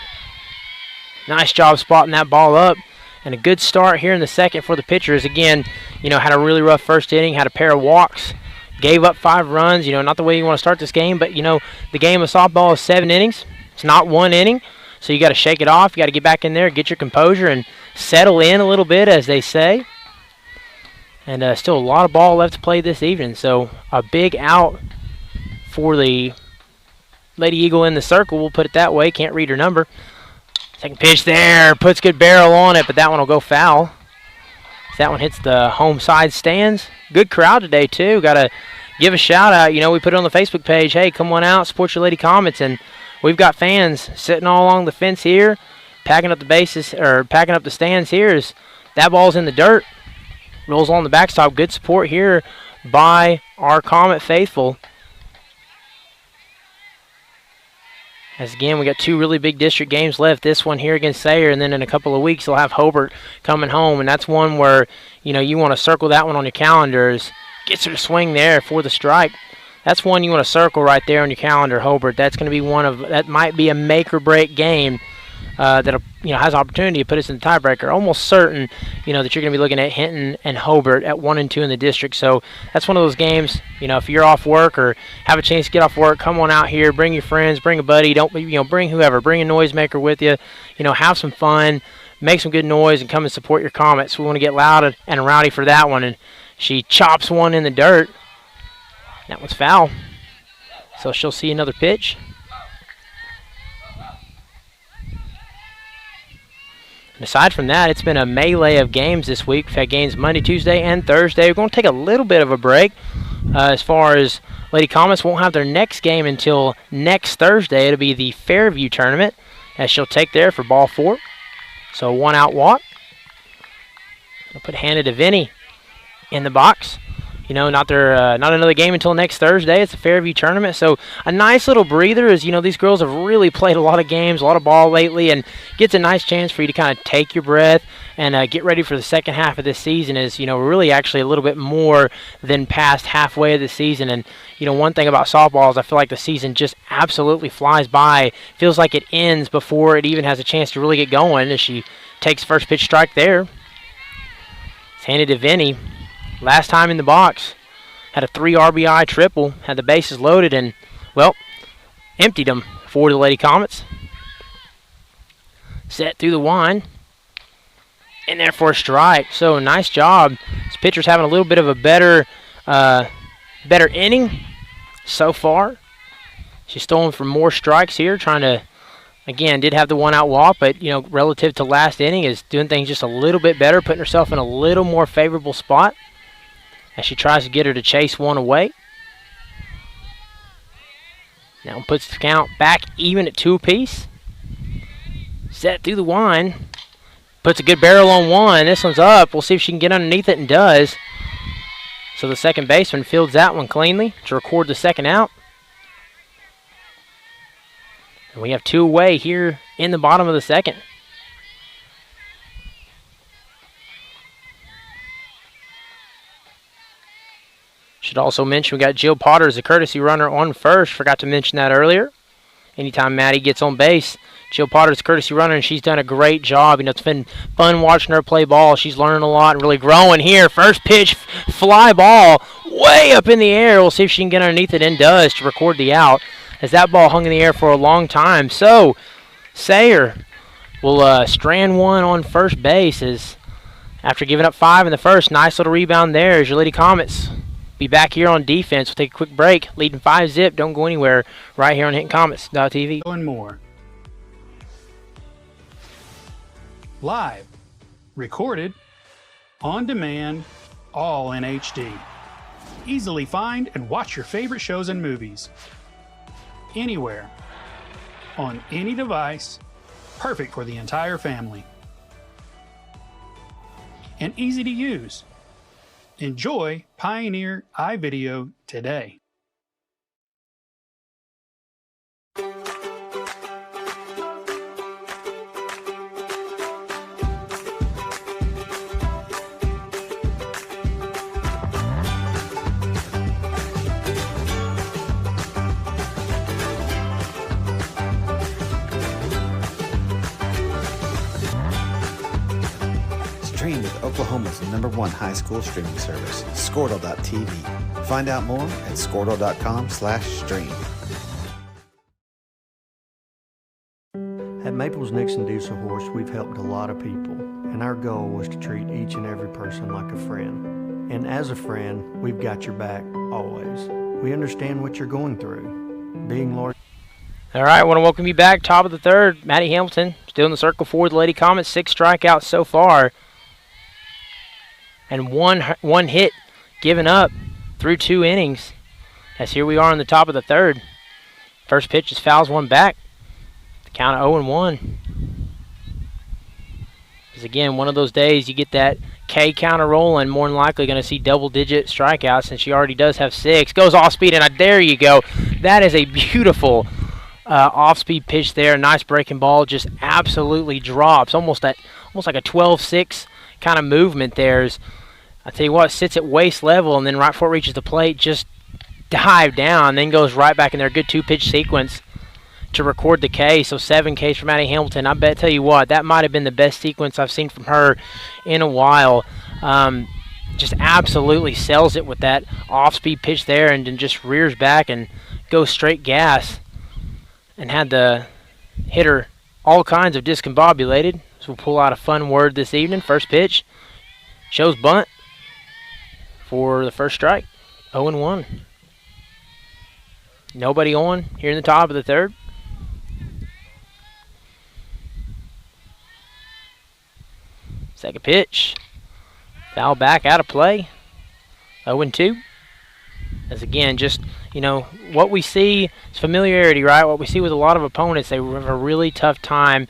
Nice job spotting that ball up. And a good start here in the second for the pitchers. Again, you know, had a really rough first inning, had a pair of walks, gave up 5 runs. You know, not the way you want to start this game, but, you know, the game of softball is 7 innings. It's not 1 inning, so you got to shake it off. You got to get back in there, get your composure, and settle in a little bit, as they say. And still a lot of ball left to play this evening, so a big out for the Lady Eagle in the circle. We'll put it that way. Can't read her number. Second pitch there, puts good barrel on it, but that one will go foul. That one hits the home side stands. Good crowd today, too. Got to give a shout-out. You know, we put it on the Facebook page, hey, come on out, support your Lady Comets, and we've got fans sitting all along the fence here, packing up the bases, or packing up the stands here. As that ball's in the dirt, rolls on the backstop. Good support here by our Comet faithful. As again, we got 2 really big district games left. This one here against Sayre, and then in a couple of weeks, they'll have Hobart coming home. And that's one where, you know, you want to circle that one on your calendars. Gets her to swing there for the strike. That's one you want to circle right there on your calendar, Hobart. That's going to be one of, that might be a make or break game that, you know, has opportunity to put us in the tiebreaker. Almost certain, you know, that you're going to be looking at Hinton and Hobart at 1 and 2 in the district. So that's one of those games, you know, if you're off work or have a chance to get off work, come on out here, bring your friends, bring a buddy, don't, you know, bring whoever, bring a noisemaker with you, you know, have some fun, make some good noise, and come and support your Comets. We want to get loud and rowdy for that one. And she chops one in the dirt. That one's foul. So she'll see another pitch. And aside from that, it's been a melee of games this week. We've had games Monday, Tuesday, and Thursday. We're going to take a little bit of a break as far as Lady Comets won't have their next game until next Thursday. It'll be the Fairview tournament, as she'll take there for ball 4. So 1 out walk. I'll put Hannah DeVinny in the box. You know, not another game until next Thursday. It's a Fairview tournament, so a nice little breather. As you know, these girls have really played a lot of games, a lot of ball lately, and gets a nice chance for you to kind of take your breath and get ready for the second half of this season. Is, you know, really actually a little bit more than past halfway of the season. And you know, one thing about softball is I feel like the season just absolutely flies by. Feels like it ends before it even has a chance to really get going. As she takes first pitch strike there. It's Hannah DeVinny. Last time in the box, had a 3 RBI triple, had the bases loaded, and, well, emptied them for the Lady Comets. Set through the line. In there for a strike. So, nice job. This pitcher's having a little bit of a better inning so far. She's stolen for more strikes here, trying to, again, did have the 1 out walk, but, you know, relative to last inning, is doing things just a little bit better, putting herself in a little more favorable spot as she tries to get her to chase one away. Now puts the count back even at 2 apiece. Set through the line. Puts a good barrel on one. This one's up. We'll see if she can get underneath it, and does. So the second baseman fields that one cleanly to record the second out. And we have 2 away here in the bottom of the second. Should also mention we got Jill Potter as a courtesy runner on first. Forgot to mention that earlier. Anytime Maddie gets on base, Jill Potter's a courtesy runner, and she's done a great job. It's been fun watching her play ball. She's learning a lot and really growing here. First pitch, fly ball, way up in the air. We'll see if she can get underneath it, and does to record the out, as that ball hung in the air for a long time. So, Sayre will strand one on first base after giving up 5 in the first. Nice little rebound there as your Lady Comets be back here on defense. We'll take a quick break. Leading 5-zip. Don't go anywhere. Right here on HintonComets.tv. And more. Live, recorded, on demand, all in HD. Easily find and watch your favorite shows and movies. Anywhere. On any device. Perfect for the entire family. And easy to use. Enjoy Pioneer iVideo today. Stream with Oklahoma's #1 high school streaming service, Squirtle.tv. Find out more at Squirtle.com/stream. At Maples Nixon Diesel Horse, we've helped a lot of people, and our goal was to treat each and every person like a friend. And as a friend, we've got your back always. We understand what you're going through. Being Lord. All right, I want to welcome you back. Top of the third, Maddie Hamilton still in the circle for the Lady Comets. 6 strikeouts so far. And one hit given up through 2 innings. As here we are on the top of the third. First pitch is fouls one back. The count of 0-1. It's again one of those days you get that K counter rolling. More than likely going to see double-digit strikeouts, since she already does have 6. Goes off speed, and there you go. That is a beautiful off-speed pitch there. Nice breaking ball, just absolutely drops. Almost like a 12-6 kind of movement there. I tell you what, sits at waist level, and then right before it reaches the plate, just dive down, then goes right back in there. Good 2-pitch sequence to record the K. So 7 Ks from Maddie Hamilton. Tell you what, that might have been the best sequence I've seen from her in a while. Just absolutely sells it with that off-speed pitch there, and then just rears back and goes straight gas, and had the hitter all kinds of discombobulated. So we'll pull out a fun word this evening. First pitch shows bunt for the first strike. 0-1. Nobody on here in the top of the third. Second pitch. Foul back, out of play. 0-2. As again, just, what we see is familiarity, right? What we see with a lot of opponents, they have a really tough time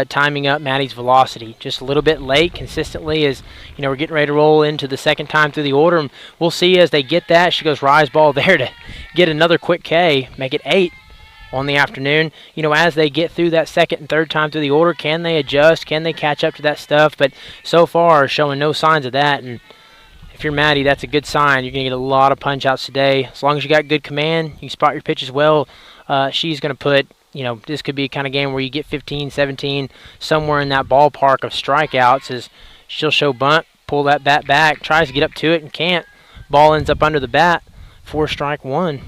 timing up Maddie's velocity. Just a little bit late consistently as, we're getting ready to roll into the second time through the order. And we'll see as they get that. She goes rise ball there to get another quick K, make it 8 on the afternoon. As they get through that second and third time through the order, can they adjust? Can they catch up to that stuff? But so far, showing no signs of that. And if you're Maddie, that's a good sign. You're going to get a lot of punch-outs today. As long as you got good command, you spot your pitches well, she's going to put, this could be a kind of game where you get 15, 17, somewhere in that ballpark of strikeouts, as she'll show bunt, pull that bat back, tries to get up to it and can't. Ball ends up under the bat for strike 1.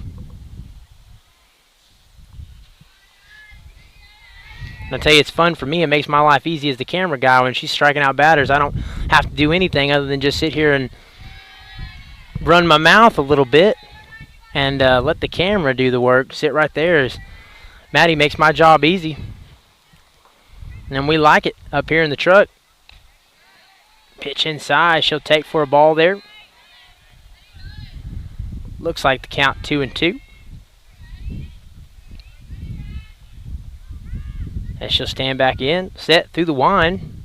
And I'll tell you, it's fun for me. It makes my life easy as the camera guy when she's striking out batters. I don't have to do anything other than just sit here and run my mouth a little bit and let the camera do the work. Sit right there. As Maddie makes my job easy. And we like it up here in the truck. Pitch inside. She'll take for a ball there. Looks like the count 2-2. And she'll stand back in. Set through the wind.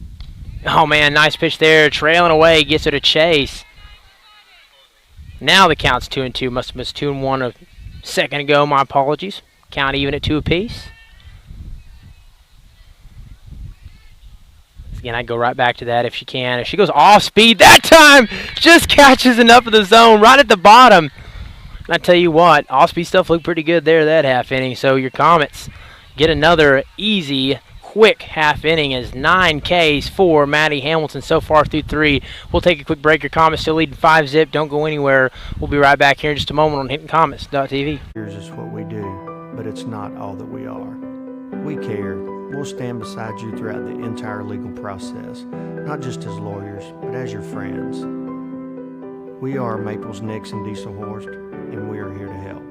Oh, man, nice pitch there. Trailing away. Gets it a chase. Now the count's 2-2. Must have missed 2-1 a second ago. My apologies. Count even at 2 apiece. again, I'd go right back to that if she can. If she goes off speed, that time just catches enough of the zone right at the bottom. And I tell you what, off speed stuff looked pretty good there that half inning. So your Comets get another easy, quick half inning as 9 Ks for Maddie Hamilton so far through 3. We'll take a quick break. Your Comets still leading 5-zip. Don't go anywhere. We'll be right back here in just a moment on HintonComets.tv. Here's just what we do, but it's not all that we are. We care. We'll stand beside you throughout the entire legal process, not just as lawyers, but as your friends. We are Maples, Nix, and Diesel Horst, and we are here to help.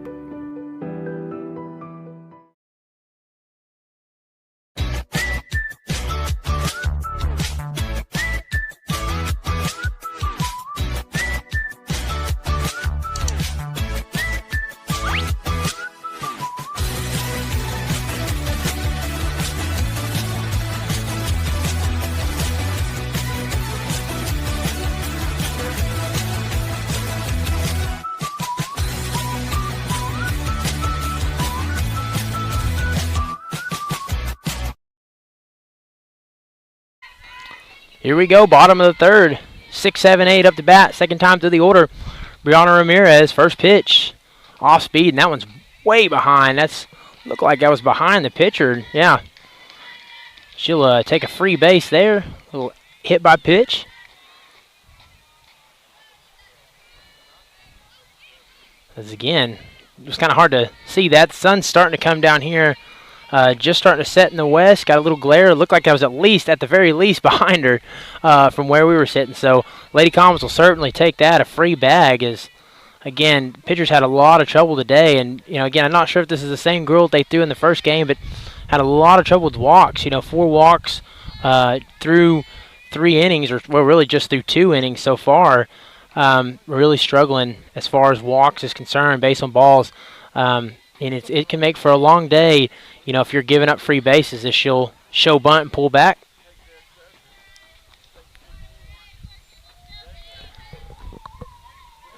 Here we go, bottom of the third. 6, 7, 8 up to bat. Second time through the order. Brianna Ramirez, first pitch. Off speed, and that one's way behind. That's looked like that was behind the pitcher. Yeah. She'll take a free base there. A little hit by pitch. As again, it was kind of hard to see that. The sun's starting to come down here. Just starting to set in the west. Got a little glare. It looked like I was at the very least, behind her from where we were sitting. So Lady Comets will certainly take that, a free bag. As again, pitchers had a lot of trouble today. And, again, I'm not sure if this is the same girl that they threw in the first game, but had a lot of trouble with walks. 4 walks through 3 innings, or well, really just through 2 innings so far. Really struggling as far as walks is concerned based on balls. And it can make for a long day, if you're giving up free bases, as she'll show bunt and pull back.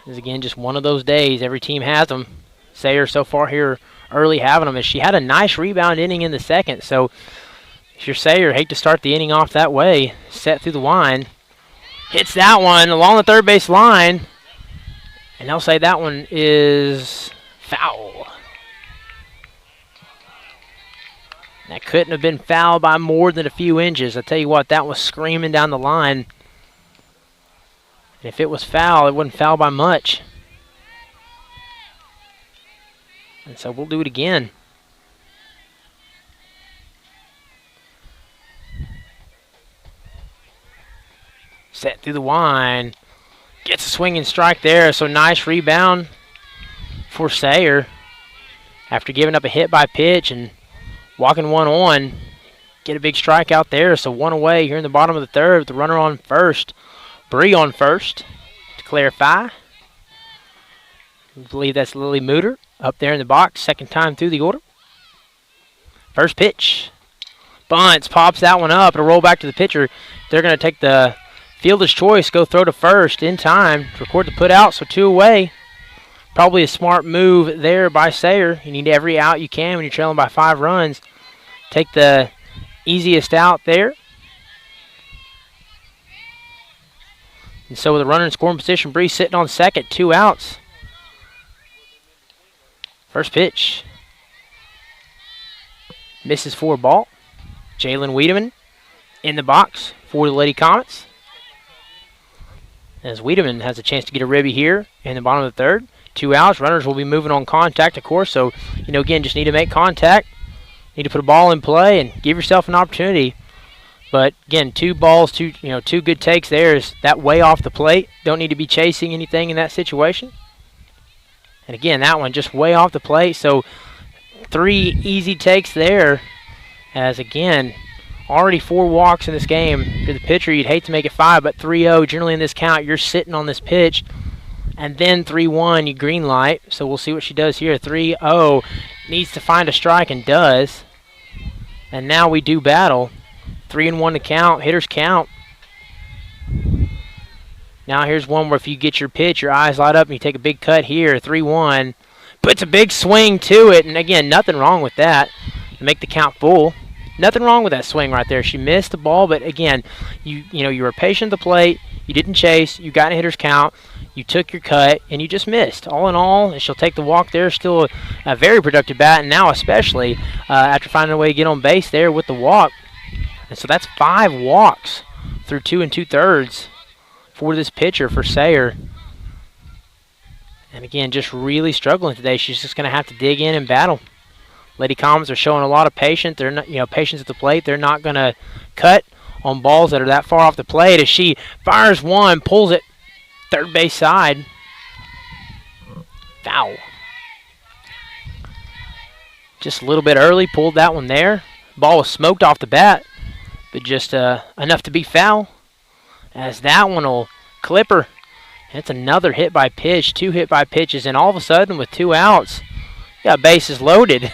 This is, again, just one of those days. Every team has them. Sayre so far here early having them, as she had a nice rebound inning in the second. So if you're Sayre, hate to start the inning off that way. Set through the line. Hits that one along the third base line. And they'll say that one is foul. That couldn't have been fouled by more than a few inches. I tell you what, that was screaming down the line. And if it was foul, it wasn't foul by much. And so we'll do it again. Set through the line. Gets a swinging strike there. So nice rebound for Sayre. After giving up a hit by pitch and walking one on, get a big strike out there. So 1 away here in the bottom of the third with the runner on first. Bree on first to clarify. I believe that's Lily Mooter up there in the box. Second time through the order. First pitch. Bunts, pops that one up. It'll roll back to the pitcher. They're going to take the fielder's choice, go throw to first in time to record the put out, so 2 away. Probably a smart move there by Sayre. You need every out you can when you're trailing by 5 runs. Take the easiest out there. And so with a runner in scoring position, Bree sitting on second, 2 outs. First pitch. Misses for a ball. Jalen Wiedemann in the box for the Lady Comets. As Wiedemann has a chance to get a ribby here in the bottom of the third. 2 outs. Runners will be moving on contact, of course. So, again, just need to make contact. Need to put a ball in play and give yourself an opportunity. But, again, 2 balls, 2 good takes there. Is that way off the plate. Don't need to be chasing anything in that situation. And, again, that one just way off the plate. So, 3 easy takes there. As, again, already 4 walks in this game. For the pitcher, you'd hate to make it 5, but 3-0. Generally in this count, you're sitting on this pitch. And then 3-1, you green light. So we'll see what she does here. 3-0, needs to find a strike and does. And now we do battle. 3-1 to count. Hitters count. Now here's one where if you get your pitch, your eyes light up and you take a big cut here. 3-1. Puts a big swing to it. And again, nothing wrong with that. To make the count full. Nothing wrong with that swing right there. She missed the ball, but again, you were patient at the plate. You didn't chase. You got in a hitter's count. You took your cut, and you just missed. All in all, and she'll take the walk there. Still a very productive bat, and now especially after finding a way to get on base there with the walk. And so that's 5 walks through 2 2/3 for this pitcher, for Sayre. And again, just really struggling today. She's just going to have to dig in and battle. Lady Comets are showing a lot of patience. They're not, patience at the plate. They're not going to cut on balls that are that far off the plate. As she fires one, pulls it third base side. Foul. Just a little bit early, pulled that one there. Ball was smoked off the bat, but just enough to be foul. As that one will clip her. It's another hit by pitch, 2 hit by pitches, and all of a sudden with 2 outs, got bases loaded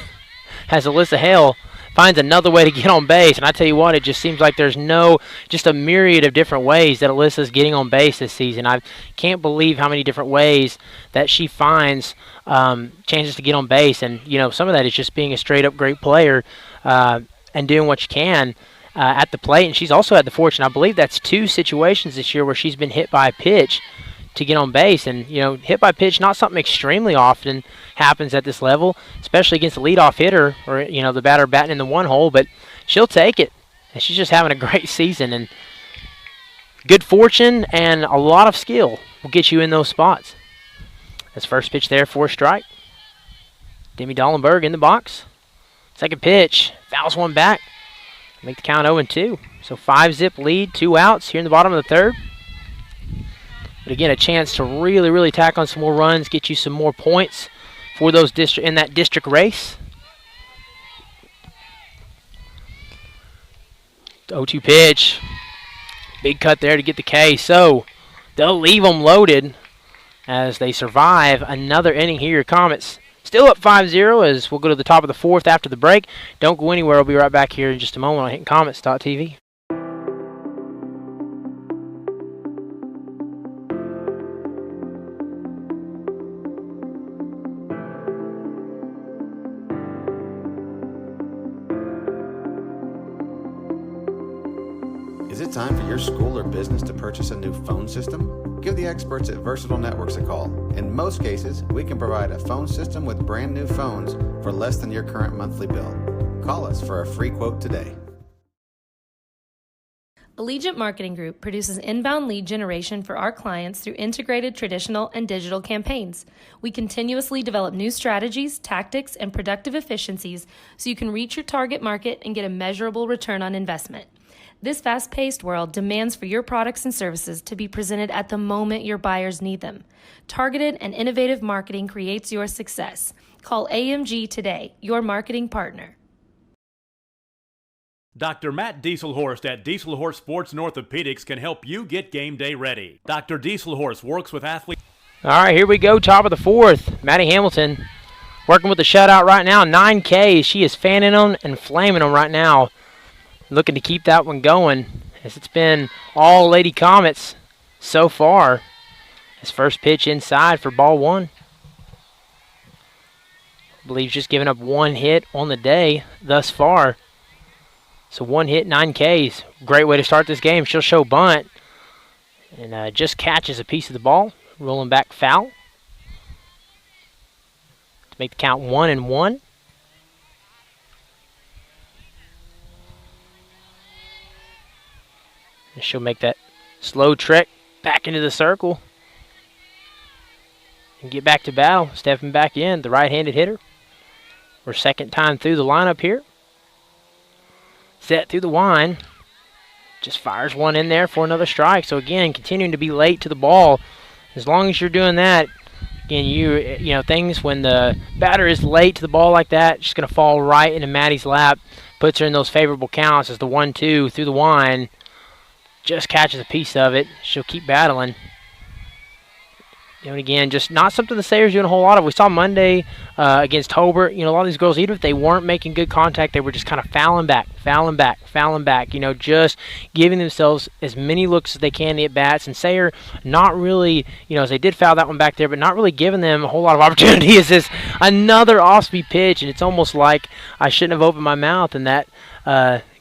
as Alyssa Hale finds another way to get on base. And I tell you what, it just seems like there's just a myriad of different ways that Alyssa's getting on base this season. I can't believe how many different ways that she finds chances to get on base. And, some of that is just being a straight-up great player and doing what you can at the plate. And she's also had the fortune, I believe that's 2 situations this year where she's been hit by a pitch to get on base. And, hit by pitch, not something extremely often happens at this level, especially against a leadoff hitter or, the batter batting in the 1 hole, but she'll take it. And she's just having a great season. And good fortune and a lot of skill will get you in those spots. That's first pitch there for a strike. Demi Dollenberg in the box. Second pitch, fouls one back. Make the count 0-2. So 5-zip lead, 2 outs here in the bottom of the third. But again, a chance to really, really tack on some more runs, get you some more points for those in that district race. 0-2 pitch. Big cut there to get the K. So they'll leave them loaded as they survive another inning here. Your Comets still up 5-0 as we'll go to the top of the 4th after the break. Don't go anywhere. We'll be right back here in just a moment on HintonComets.tv. Is it time for your school or business to purchase a new phone system? Give the experts at Versatile Networks a call. In most cases, we can provide a phone system with brand new phones for less than your current monthly bill. Call us for a free quote today. Allegiant Marketing Group produces inbound lead generation for our clients through integrated traditional and digital campaigns. We continuously develop new strategies, tactics, and productive efficiencies so you can reach your target market and get a measurable return on investment. This fast-paced world demands for your products and services to be presented at the moment your buyers need them. Targeted and innovative marketing creates your success. Call AMG today, your marketing partner. Dr. Matt Dieselhorst at Dieselhorst Sports and Orthopedics can help you get game day ready. Dr. Dieselhorst works with athletes. All right, here we go, top of the 4th. Maddie Hamilton working with the shutout right now, 9 Ks. She is fanning them and flaming them right now. Looking to keep that one going as it's been all Lady Comets so far. His first pitch inside for ball 1. I believe just giving up 1 hit on the day thus far. So 1 hit, 9 Ks. Great way to start this game. She'll show bunt and just catches a piece of the ball. Rolling back foul. To make the count 1-1. And she'll make that slow trek back into the circle and get back to battle. Stepping back in, the right-handed hitter. We're second time through the lineup here. Set through the wind. Just fires one in there for another strike. So again, continuing to be late to the ball. As long as you're doing that, again, you know things when the batter is late to the ball like that, just going to fall right into Maddie's lap. Puts her in those favorable counts as the 1-2 through the wind. Just catches a piece of it. She'll keep battling. And again, just not something the Sayre's doing a whole lot of. We saw Monday against Hobart. A lot of these girls, even if they weren't making good contact, they were just kind of fouling back. Just giving themselves as many looks as they can to at bats. And Sayre not really, as they did foul that one back there, but not really giving them a whole lot of opportunity. Is this another off-speed pitch? And it's almost like I shouldn't have opened my mouth in that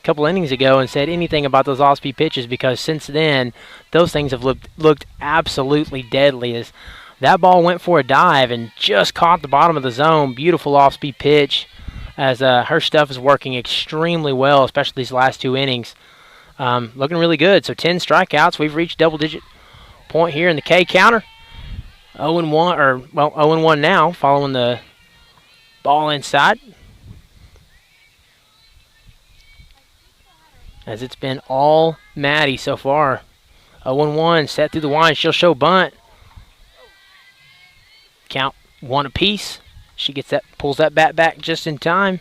couple innings ago and said anything about those off-speed pitches, because since then those things have looked absolutely deadly. As that ball went for a dive and just caught the bottom of the zone. Beautiful off-speed pitch, as her stuff is working extremely well, especially these last 2 innings. Looking really good. So 10 strikeouts. We've reached double-digit point here in the K counter. 0-1 now, following the ball inside. As it's been all Maddie so far. 0-1, set through the line. She'll show bunt. Count 1 apiece. She gets that, pulls that bat back just in time.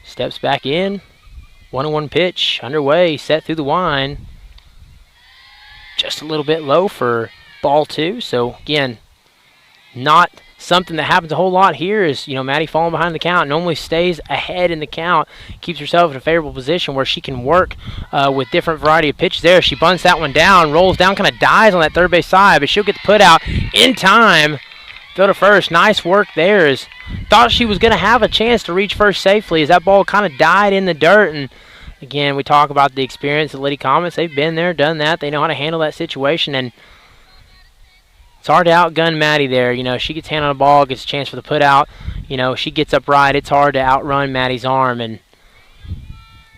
Steps back in. 1-1 pitch underway. Set through the line. Just a little bit low for ball 2. So again, not something that happens a whole lot here. Is Maddie falling behind the count, normally stays ahead in the count, keeps herself in a favorable position where she can work with different variety of pitches there. She bunts that one down, rolls down, kind of dies on that third base side, but she'll get the put out in time. Throw to first. Nice work there. As thought she was going to have a chance to reach first safely, as that ball kind of died in the dirt. And again, we talk about the experience of Liddy Comets. They've been there, done that. They know how to handle that situation, and it's hard to outgun Maddie there. She gets hand on the ball, gets a chance for the put out. She gets up right. It's hard to outrun Maddie's arm, and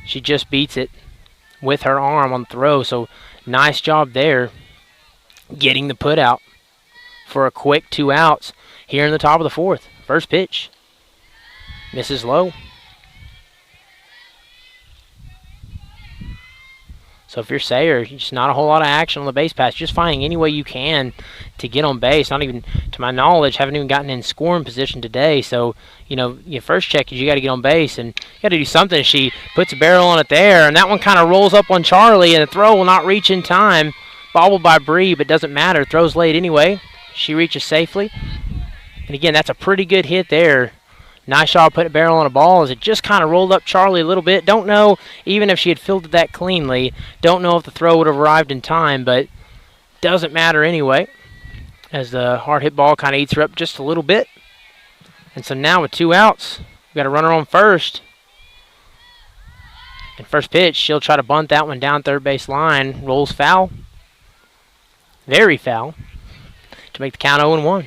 she just beats it with her arm on the throw. So nice job there getting the put out for a quick 2 outs here in the top of the 4th. First pitch. Misses low. So if you're Sayre, just not a whole lot of action on the base pass. Just finding any way you can to get on base. Not even, to my knowledge, haven't even gotten in scoring position today. So, your first check is you got to get on base, and you got to do something. She puts a barrel on it there, and that one kind of rolls up on Charlie, and the throw will not reach in time. Bobbled by Bree, but doesn't matter. Throws late anyway. She reaches safely. And again, that's a pretty good hit there. Nice job putting a barrel on a ball, as it just kind of rolled up Charlie a little bit. Don't know, even if she had fielded that cleanly, don't know if the throw would have arrived in time, but doesn't matter anyway, as the hard hit ball kind of eats her up just a little bit. And so now with 2 outs, we've got a runner on first. And first pitch, she'll try to bunt that one down third base line. Rolls foul. Very foul, to make the count 0-1.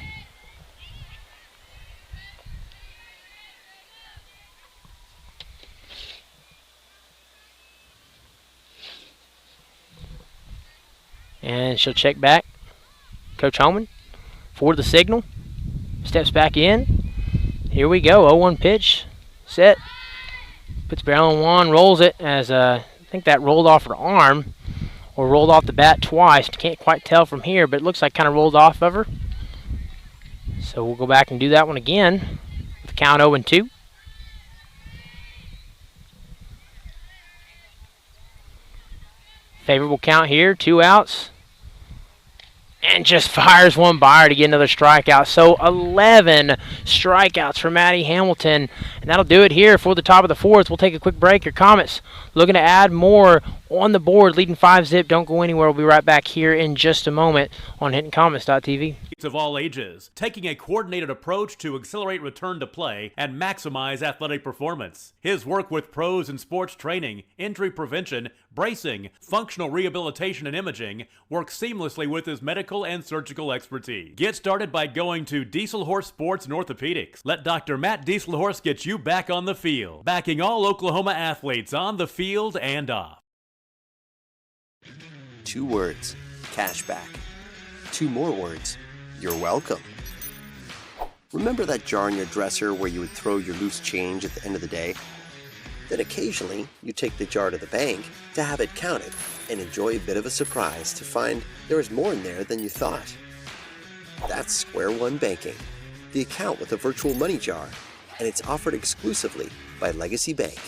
And she'll check back. Coach Holman for the signal. Steps back in. Here we go. 0-1 pitch. Set. Puts barrel on one. Rolls it, as I think that rolled off her arm, or rolled off the bat twice. Can't quite tell from here, but it looks like kind of rolled off of her. So we'll go back and do that one again with the count 0-2. Favorable count here, 2 outs. And just fires one by her to get another strikeout. So 11 strikeouts for Maddie Hamilton. And that'll do it here for the top of the 4th. We'll take a quick break. Your Comets looking to add more on the board, leading 5-zip. Don't go anywhere. We'll be right back here in just a moment on HintonComets.tv. Of all ages, taking a coordinated approach to accelerate return to play and maximize athletic performance. His work with pros in sports training, injury prevention, bracing, functional rehabilitation, and imaging works seamlessly with his medical and surgical expertise. Get started by going to Dieselhorse Sports and Orthopedics. Let Dr. Matt Dieselhorse get you back on the field, backing all Oklahoma athletes on the field and off. 2 words: cashback. 2 more words: you're welcome. Remember that jar in your dresser where you would throw your loose change at the end of the day? Then occasionally, you take the jar to the bank to have it counted and enjoy a bit of a surprise to find there is more in there than you thought. That's Square One Banking, the account with a virtual money jar, and it's offered exclusively by Legacy Bank.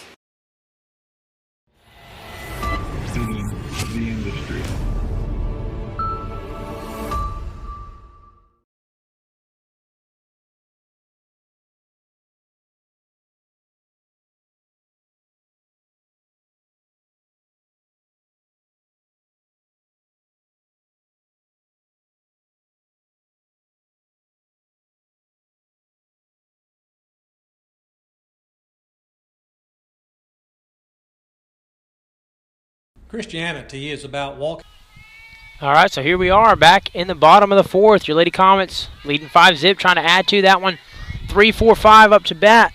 Christianity is about walking. All right, so here we are back in the bottom of the fourth. Your Lady Comets leading 5-zip, trying to add to that one. 3-4-5 up to bat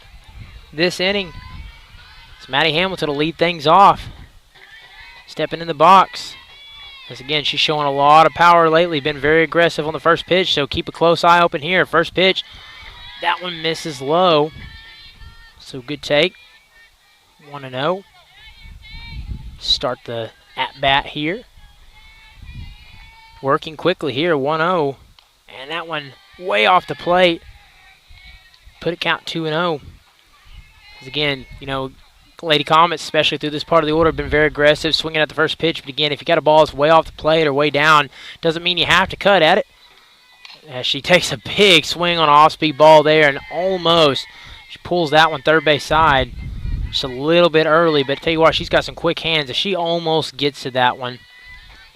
this inning. It's Maddie Hamilton will lead things off. Stepping in the box. As again, she's showing a lot of power lately. Been very aggressive on the first pitch, so keep a close eye open here. First pitch, that one misses low. So good take. 1-0. Start the at-bat here. Working quickly here, 1-0. And that one way off the plate. Put it count 2-0. Again, you know, Lady Comets, especially through this part of the order, have been very aggressive, swinging at the first pitch. But again, if you got a ball that's way off the plate or way down, doesn't mean you have to cut at it. As she takes a big swing on an off-speed ball there, and almost she pulls that one third base side. Just a little bit early, but I tell you what, she's got some quick hands. If she almost gets to that one,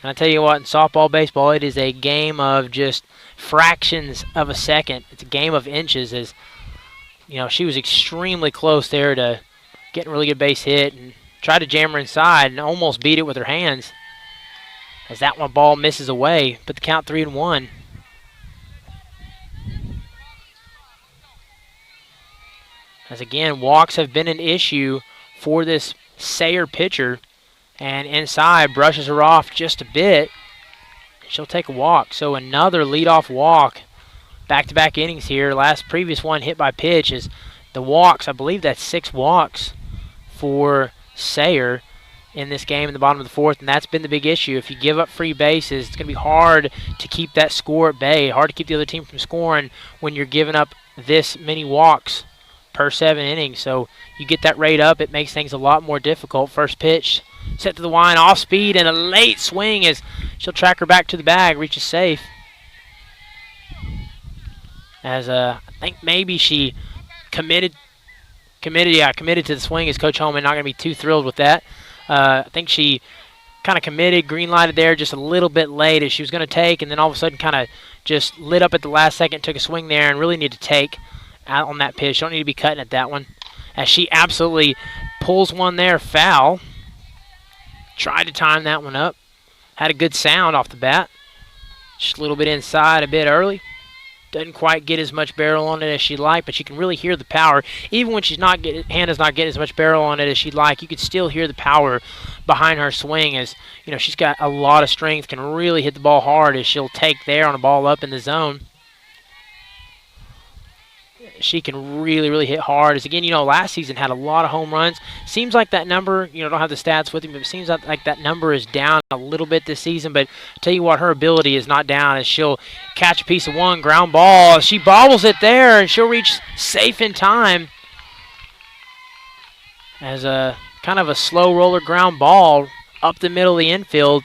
and I tell you what, in softball, baseball, it is a game of just fractions of a second. It's a game of inches. As you know, she was extremely close there to getting a really good base hit and tried to jam her inside and almost beat it with her hands. As that one ball misses away, put the count 3-1. As again, walks have been an issue for this Sayre pitcher. And inside, brushes her off just a bit. She'll take a walk. So another leadoff walk. Back-to-back innings here. Previous one hit by pitch is the walks. I believe that's 6 walks for Sayre in this game in the bottom of the fourth. And that's been the big issue. If you give up free bases, it's going to be hard to keep that score at bay. Hard to keep the other team from scoring when you're giving up this many walks per 7 innings. So you get that rate up, it makes things a lot more difficult. First pitch. Set to the line, off speed, and a late swing as she'll track her back to the bag, reaches safe. As I think maybe she committed to the swing as Coach Holman not going to be too thrilled with that. I think she kind of committed, green-lighted there just a little bit late as she was going to take, and then all of a sudden kind of just lit up at the last second, took a swing there, and really need to take out on that pitch. Don't need to be cutting at that one. As she absolutely pulls one there, foul. Tried to time that one up. Had a good sound off the bat. Just a little bit inside, a bit early. Doesn't quite get as much barrel on it as she'd like, but you can really hear the power. Even when Hannah's not getting as much barrel on it as she'd like, you could still hear the power behind her swing as, you know, she's got a lot of strength, can really hit the ball hard as she'll take there on a ball up in the zone. She can really, really hit hard. As again, you know, last season had a lot of home runs. Seems like that number, you know, don't have the stats with me, but it seems like that number is down a little bit this season. But I'll tell you what, her ability is not down as she'll catch a piece of one, ground ball. She bobbles it there, and she'll reach safe in time. As a kind of a slow roller ground ball up the middle of the infield.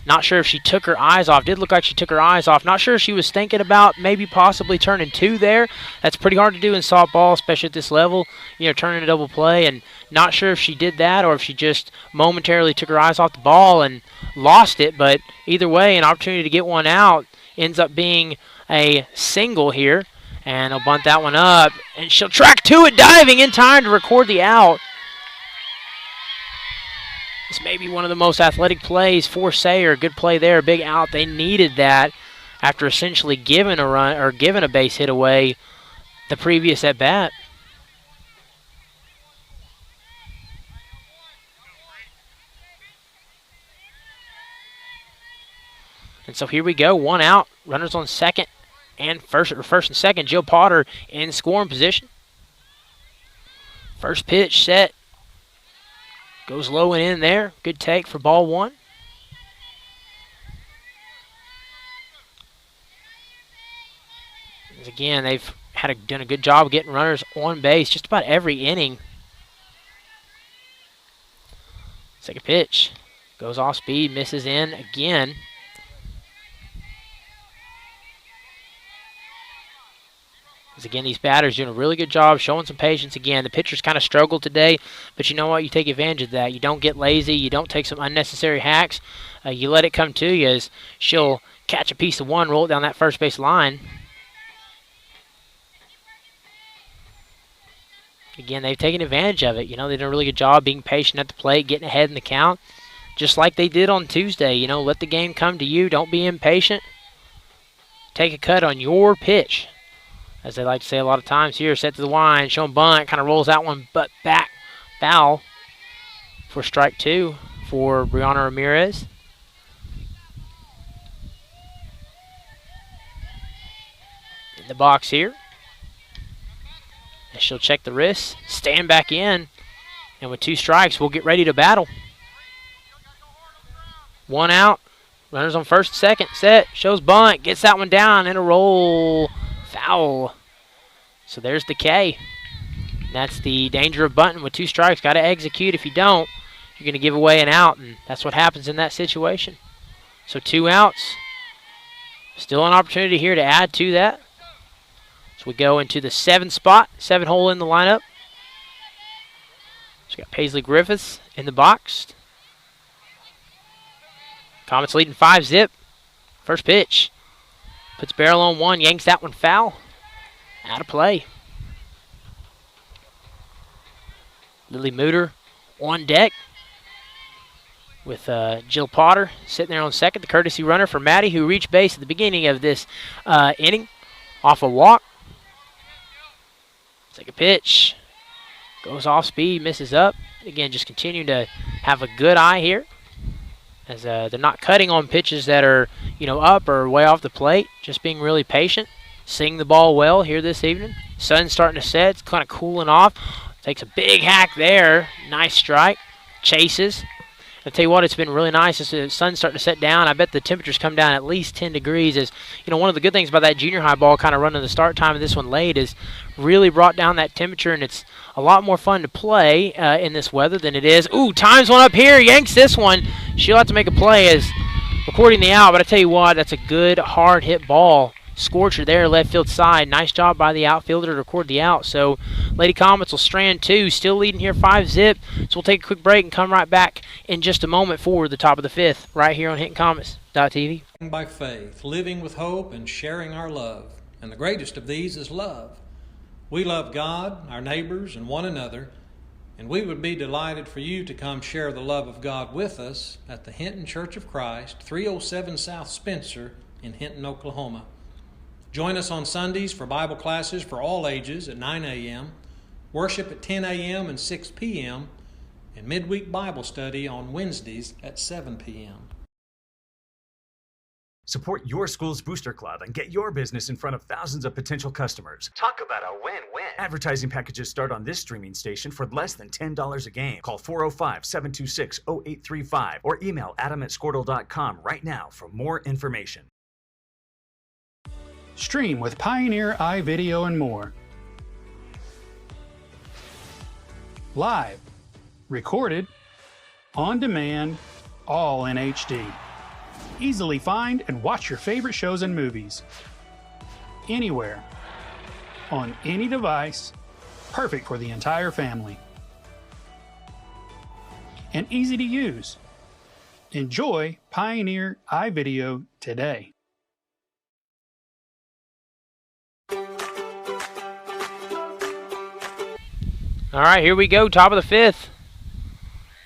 Not sure if she took her eyes off. Did look like she took her eyes off. Not sure if she was thinking about maybe possibly turning 2 there. That's pretty hard to do in softball, especially at this level. You know, turning a double play. And not sure if she did that or if she just momentarily took her eyes off the ball and lost it. But either way, an opportunity to get one out ends up being a single here. And they'll bunt that one up. And she'll track to it, diving in time to record the out. This may be one of the most athletic plays for Sayre. Good play there, big out. They needed that after essentially giving a run or giving a base hit away the previous at bat. And so here we go, 1 out. Runners on second and first and second. Jill Potter in scoring position. First pitch set. Goes low and in there. Good take for ball 1. As again, they've done a good job of getting runners on base just about every inning. Second pitch. Goes off speed, misses in again. Again, these batters doing a really good job showing some patience again. The pitchers kind of struggled today, but you know what? You take advantage of that. You don't get lazy. You don't take some unnecessary hacks. You let it come to you as she'll catch a piece of one, roll it down that first base line. Again, they've taken advantage of it. You know, they've done a really good job being patient at the plate, getting ahead in the count. just like they did on Tuesday. You know, let the game come to you. Don't be impatient. Take a cut on your pitch. As they like to say a lot of times here, set to the line, show him bunt, kind of rolls that one but back. Foul for strike 2 for Brianna Ramirez. In the box here. And she'll check the wrist, stand back in, and with 2 strikes, we'll get ready to battle. 1 out. Runners on first, second, set, shows bunt, gets that one down, and a roll. Foul. So there's the K. That's the danger of bunting with 2 strikes. Got to execute. If you don't, you're going to give away an out, and that's what happens in that situation. So 2 outs. Still an opportunity here to add to that. So we go into the 7th spot, 7 hole in the lineup. So we got Paisley Griffiths in the box. Comets leading 5-zip. First pitch. Puts barrel on 1, yanks that one foul. Out of play. Lily Mooter on deck with Jill Potter sitting there on second. The courtesy runner for Maddie, who reached base at the beginning of this inning off a walk. Second pitch. Goes off speed, misses up. Again, just continue to have a good eye here, as they're not cutting on pitches that are, you know, up or way off the plate. Just being really patient. Seeing the ball well here this evening. Sun's starting to set. It's kind of cooling off. Takes a big hack there. Nice strike. Chases. I'll tell you what, it's been really nice as the sun's starting to set down. I bet the temperatures come down at least 10 degrees. As you know, one of the good things about that junior high ball kind of running the start time of this one late is really brought down that temperature, and it's a lot more fun to play in this weather than it is. Ooh, times one up here. Yanks this one. She'll have to make a play as recording the out, but I tell you what, that's a good hard hit ball. Scorcher there, left field side. Nice job by the outfielder to record the out. So Lady Comets will strand 2, still leading here 5-zip. So we'll take a quick break and come right back in just a moment for the top of the 5th, right here on HintonComets.tv. By faith, living with hope and sharing our love. And the greatest of these is love. We love God, our neighbors, and one another. And we would be delighted for you to come share the love of God with us at the Hinton Church of Christ, 307 South Spencer in Hinton, Oklahoma. Join us on Sundays for Bible classes for all ages at 9 a.m., worship at 10 a.m. and 6 p.m., and midweek Bible study on Wednesdays at 7 p.m. Support your school's booster club and get your business in front of thousands of potential customers. Talk about a win-win. Advertising packages start on this streaming station for less than $10 a game. Call 405-726-0835 or email adam@squirtle.com right now for more information. Stream with Pioneer iVideo and more. Live, recorded, on demand, all in HD. Easily find and watch your favorite shows and movies. Anywhere, on any device, perfect for the entire family. And easy to use. Enjoy Pioneer iVideo today. All right, here we go, top of the 5th.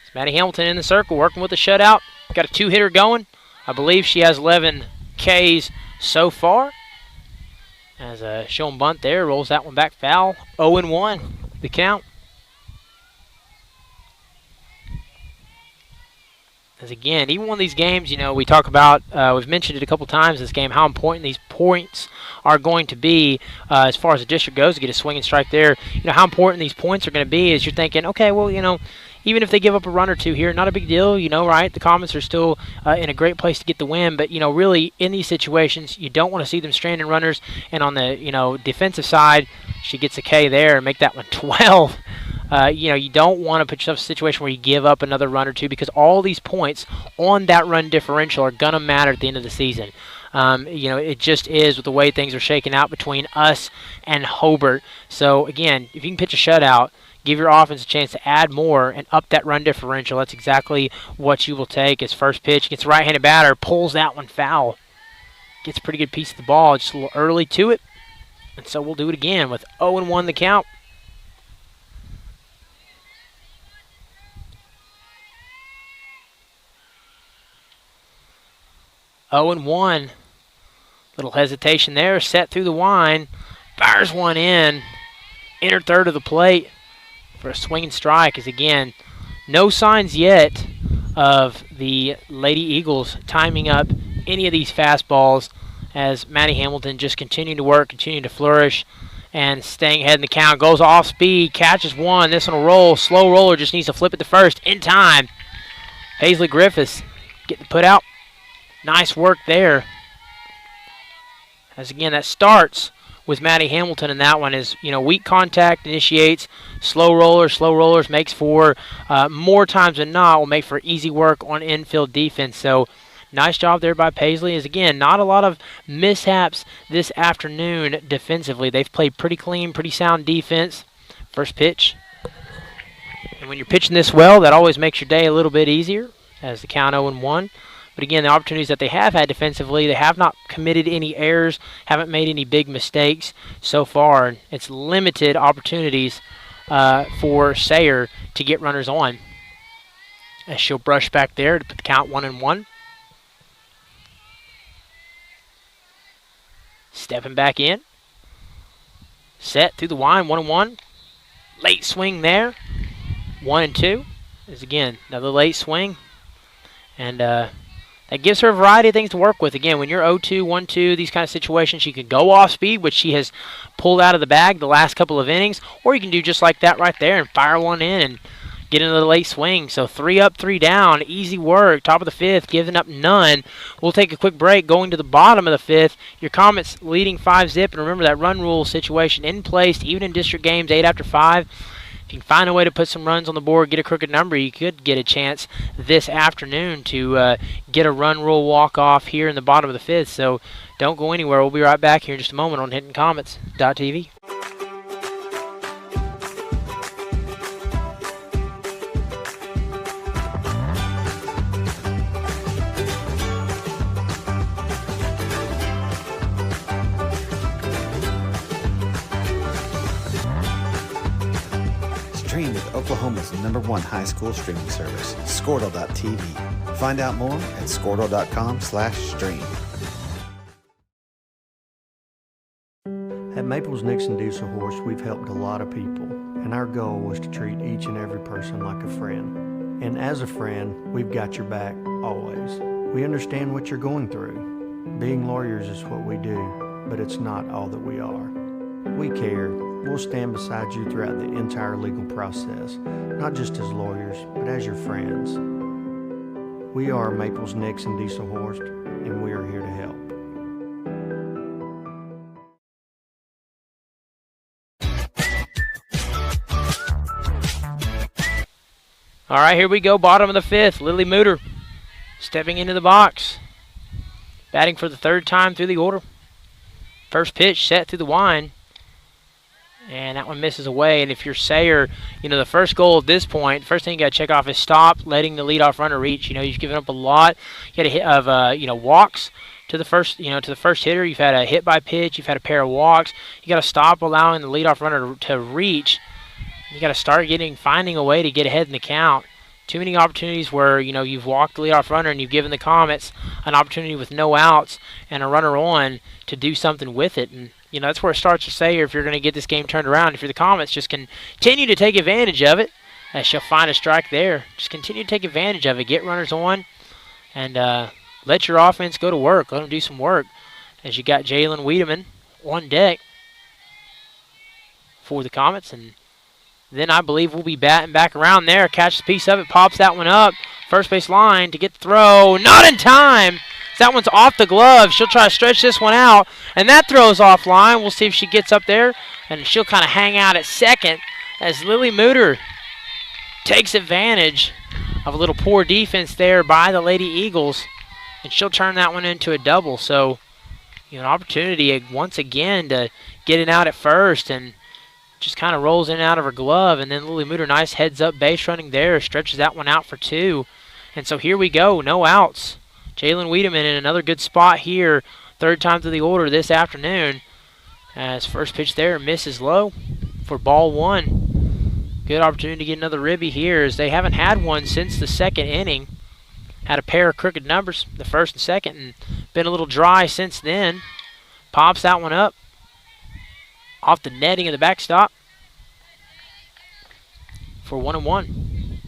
It's Maddie Hamilton in the circle, working with a shutout. Got a 2-hitter going. I believe she has 11 Ks so far. As a showing bunt there, rolls that one back foul. 0-1, the count. As again, even one of these games, you know, we talk about, we've mentioned it a couple times this game, how important these points are going to be as far as the district goes to get a swing and strike there. You know, how important these points are going to be is you're thinking, okay, well, you know, even if they give up a run or two here, not a big deal, you know, right? The Comets are still in a great place to get the win, but, you know, really in these situations, you don't want to see them stranding runners. And on the, you know, defensive side, she gets a K there and make that one 12. You know, you don't want to put yourself in a situation where you give up another run or two because all these points on that run differential are going to matter at the end of the season. You know, it just is with the way things are shaking out between us and Hobart. So, again, if you can pitch a shutout, give your offense a chance to add more and up that run differential. That's exactly what you will take. His first pitch gets a right-handed batter, pulls that one foul. Gets a pretty good piece of the ball, just a little early to it. And so we'll do it again with 0-1 the count. 0-1. Little hesitation there. Set through the wine. Fires one in. Inner third of the plate for a swinging strike. As again, no signs yet of the Lady Eagles timing up any of these fastballs, as Maddie Hamilton just continuing to work, continuing to flourish, and staying ahead in the count. Goes off speed, catches one. This one will roll. Slow roller, just needs to flip it to first in time. Paisley Griffiths getting the put out. Nice work there. As again, that starts with Maddie Hamilton, and that one is, weak contact initiates, slow rollers makes for, more times than not, will make for easy work on infield defense. So nice job there by Paisley. As again, not a lot of mishaps this afternoon defensively. They've played pretty clean, pretty sound defense. First pitch. And when you're pitching this well, that always makes your day a little bit easier, as the count 0-1. But again, the opportunities that they have had defensively, they have not committed any errors, haven't made any big mistakes so far. And it's limited opportunities for Sayre to get runners on. As she'll brush back there to put the count 1-1. Stepping back in. Set through the wine, 1-1. Late swing there. 1-2. Is again another late swing. And that gives her a variety of things to work with. Again, when you're 0-2, 1-2, these kind of situations, she can go off speed, which she has pulled out of the bag the last couple of innings, or you can do just like that right there and fire one in and get into the late swing. So 3 up, 3 down, easy work. Top of the 5th, giving up none. We'll take a quick break. Going to the bottom of the 5th, your Comets leading 5-zip, and remember that run rule situation in place, even in district games, 8 after 5. If you can find a way to put some runs on the board, get a crooked number, you could get a chance this afternoon to get a run rule walk-off here in the bottom of the 5th. So don't go anywhere. We'll be right back here in just a moment on HintonComets.tv. Stream with Oklahoma's #1 high school streaming service, Squirtle.tv. Find out more at Squirtle.com/stream. At Maples Nixon Diesel Horse, we've helped a lot of people, and our goal was to treat each and every person like a friend. And as a friend, we've got your back always. We understand what you're going through. Being lawyers is what we do, but it's not all that we are. We care. We'll stand beside you throughout the entire legal process, not just as lawyers, but as your friends. We are Maples Nixon Diesel Horse, and we are here to help. All right, here we go. Bottom of the 5th. Lily Mooter stepping into the box. Batting for the 3rd time through the order. First pitch set through the wine. And that one misses away. And if you're Sayre, the first goal at this point, the first thing you got to check off is stop letting the leadoff runner reach. You've given up a lot. You had a hit of, walks to the first, to the first hitter. You've had a hit by pitch. You've had a pair of walks. You got to stop allowing the leadoff runner to reach. You got to start finding a way to get ahead in the count. Too many opportunities where, you've walked the leadoff runner and you've given the Comets an opportunity with no outs and a runner on to do something with it. And, that's where it starts to say if you're going to get this game turned around. If you're the Comets, just continue to take advantage of it. As she'll find a strike there. Just continue to take advantage of it. Get runners on and let your offense go to work. Let them do some work. As you got Jalen Wiedemann on deck for the Comets. And then I believe we'll be batting back around there. Catches a piece of it, pops that one up. First base line to get the throw. Not in time. That one's off the glove. She'll try to stretch this one out, and that throws offline. We'll see if she gets up there, and she'll kind of hang out at second as Lily Mooter takes advantage of a little poor defense there by the Lady Eagles, and she'll turn that one into a double. So, an opportunity once again to get it out at first, and just kind of rolls in and out of her glove, and then Lily Mooter, nice heads-up base running there, stretches that one out for 2. And so here we go, no outs. Jalen Wiedemann in another good spot here, 3rd time through the order this afternoon. As first pitch there misses low for ball 1. Good opportunity to get another ribby here, as they haven't had one since the 2nd inning. Had a pair of crooked numbers, the 1st and 2nd, and been a little dry since then. Pops that one up off the netting of the backstop for 1-1.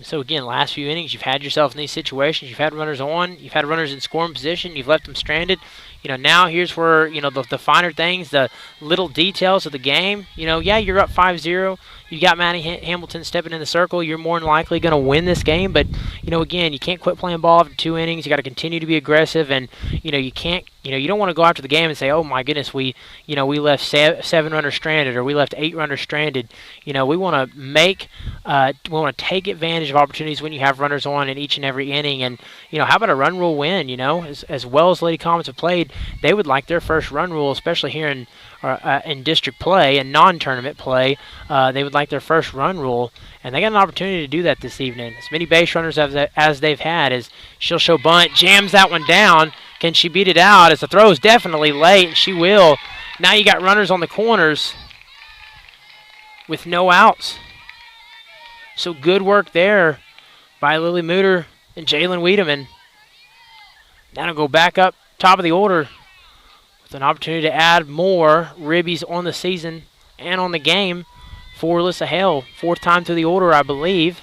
So again, last few innings, you've had yourself in these situations. You've had runners on. You've had runners in scoring position. You've left them stranded. Now here's where, the finer things, the little details of the game. Yeah, you're up 5-0. You got Matty Hamilton stepping in the circle. You're more than likely going to win this game. But, again, you can't quit playing ball after 2 innings. You got to continue to be aggressive. And, you can't, you don't want to go after the game and say, oh, my goodness, we left 7 runners stranded or we left 8 runners stranded. We want to take advantage of opportunities when you have runners on in each and every inning. And, how about a run rule win? As well as Lady Comets have played, they would like their first run rule, especially here in district play and non-tournament play. They would like their first run rule, and they got an opportunity to do that this evening. As many base runners as they've had, as she'll show bunt, jams that one down. Can she beat it out? As the throw is definitely late, and she will. Now you got runners on the corners with no outs. So good work there by Lily Mooter and Jalen Wiedemann. Now to go back up top of the order with an opportunity to add more ribbies on the season and on the game for Alyssa Hale. 4th time through the order, I believe.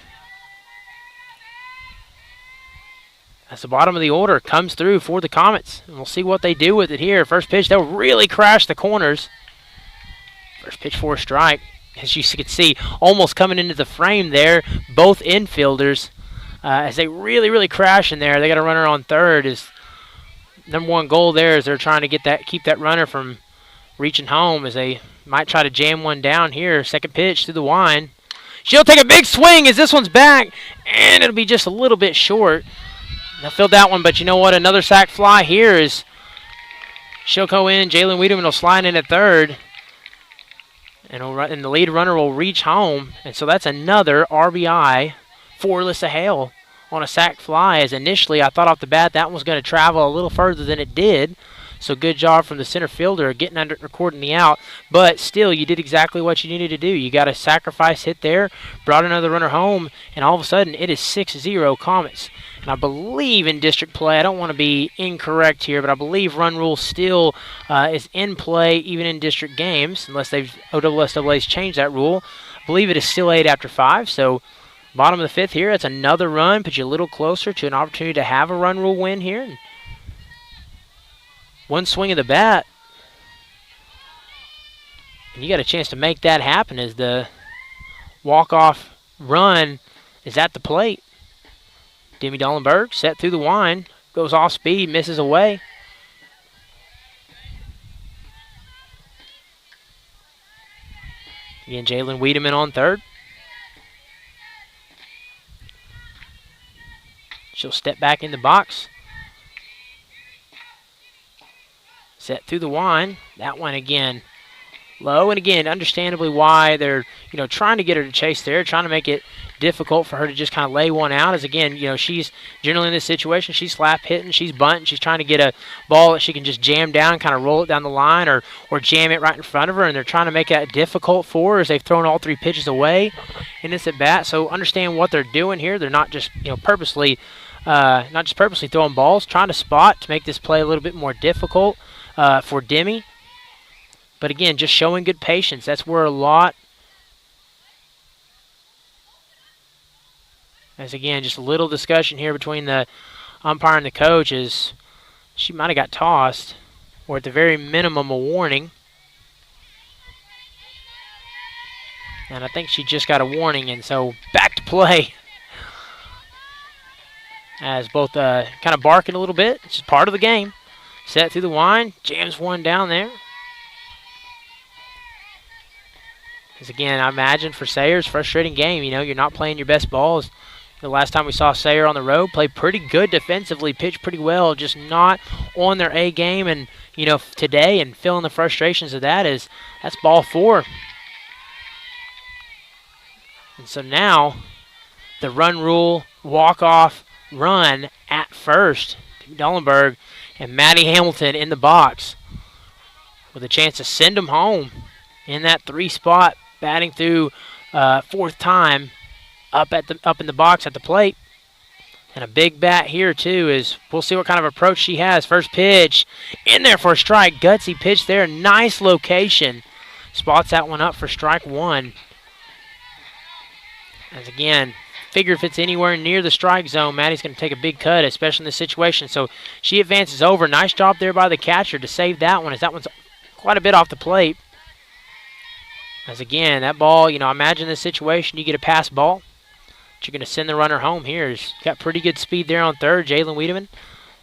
As the bottom of the order comes through for the Comets. And we'll see what they do with it here. First pitch, they'll really crash the corners. First pitch for a strike. As you can see, almost coming into the frame there, both infielders. As they really, really crash in there, they got a runner on third. Is number one goal there is they're trying to keep that runner from reaching home as they might try to jam one down here. Second pitch through the wind. She'll take a big swing as this one's back, and it'll be just a little bit short. They'll field that one, but you know what? Another sac fly here is she'll go in. Jalen Wiedemann will slide in at third, and the lead runner will reach home. And so that's another RBI for Alyssa Hale on a sac fly, as initially I thought off the bat that one was going to travel a little further than it did. So good job from the center fielder getting under, recording the out. But still, you did exactly what you needed to do. You got a sacrifice hit there, brought another runner home, and all of a sudden it is 6-0 Comets. And I believe in district play, I don't want to be incorrect here, but I believe run rule still is in play even in district games, unless OSSAA's changed that rule. I believe it is still 8 after 5, so bottom of the 5th here, that's another run, puts you a little closer to an opportunity to have a run rule win here. And one swing of the bat, and you got a chance to make that happen as the walk-off run is at the plate. Demi Dollenberg set through the wind, goes off speed, misses away. Again, Jalen Wiedemann on third. She'll step back in the box. Set through the wind. That one again low, and again, understandably why they're trying to get her to chase there, trying to make it difficult for her to just kind of lay one out. As again, she's generally in this situation, she's slap hitting, she's bunting, she's trying to get a ball that she can just jam down, kind of roll it down the line, or jam it right in front of her, and they're trying to make that difficult for her as they've thrown all 3 pitches away in this at bat. So understand what they're doing here. They're not just purposely throwing balls, trying to spot to make this play a little bit more difficult for Demi. But again, just showing good patience. That's where a lot, as again, just a little discussion here between the umpire and the coach is she might have got tossed, or at the very minimum a warning. And I think she just got a warning, and so back to play. As both kind of barking a little bit. It's just part of the game. Set through the wind, jams one down there. Because again, I imagine for Sayre's frustrating game, you're not playing your best balls. The last time we saw Sayre on the road, play pretty good defensively, pitch pretty well, just not on their A game. And, today, and feeling the frustrations of that's ball 4. And so now, the run rule, walk-off run at first. Dollenberg and Maddie Hamilton in the box with a chance to send them home in that 3 spot, batting through 4th time up in the box at the plate. And a big bat here, too, is we'll see what kind of approach she has. First pitch in there for a strike. Gutsy pitch there. Nice location. Spots that one up for strike one. As again, figure if it's anywhere near the strike zone, Maddie's going to take a big cut, especially in this situation. So she advances over. Nice job there by the catcher to save that one, as that one's quite a bit off the plate. As again, that ball, I imagine this situation, you get a pass ball. You're going to send the runner home here. He's got pretty good speed there on third. Jalen Wiedemann.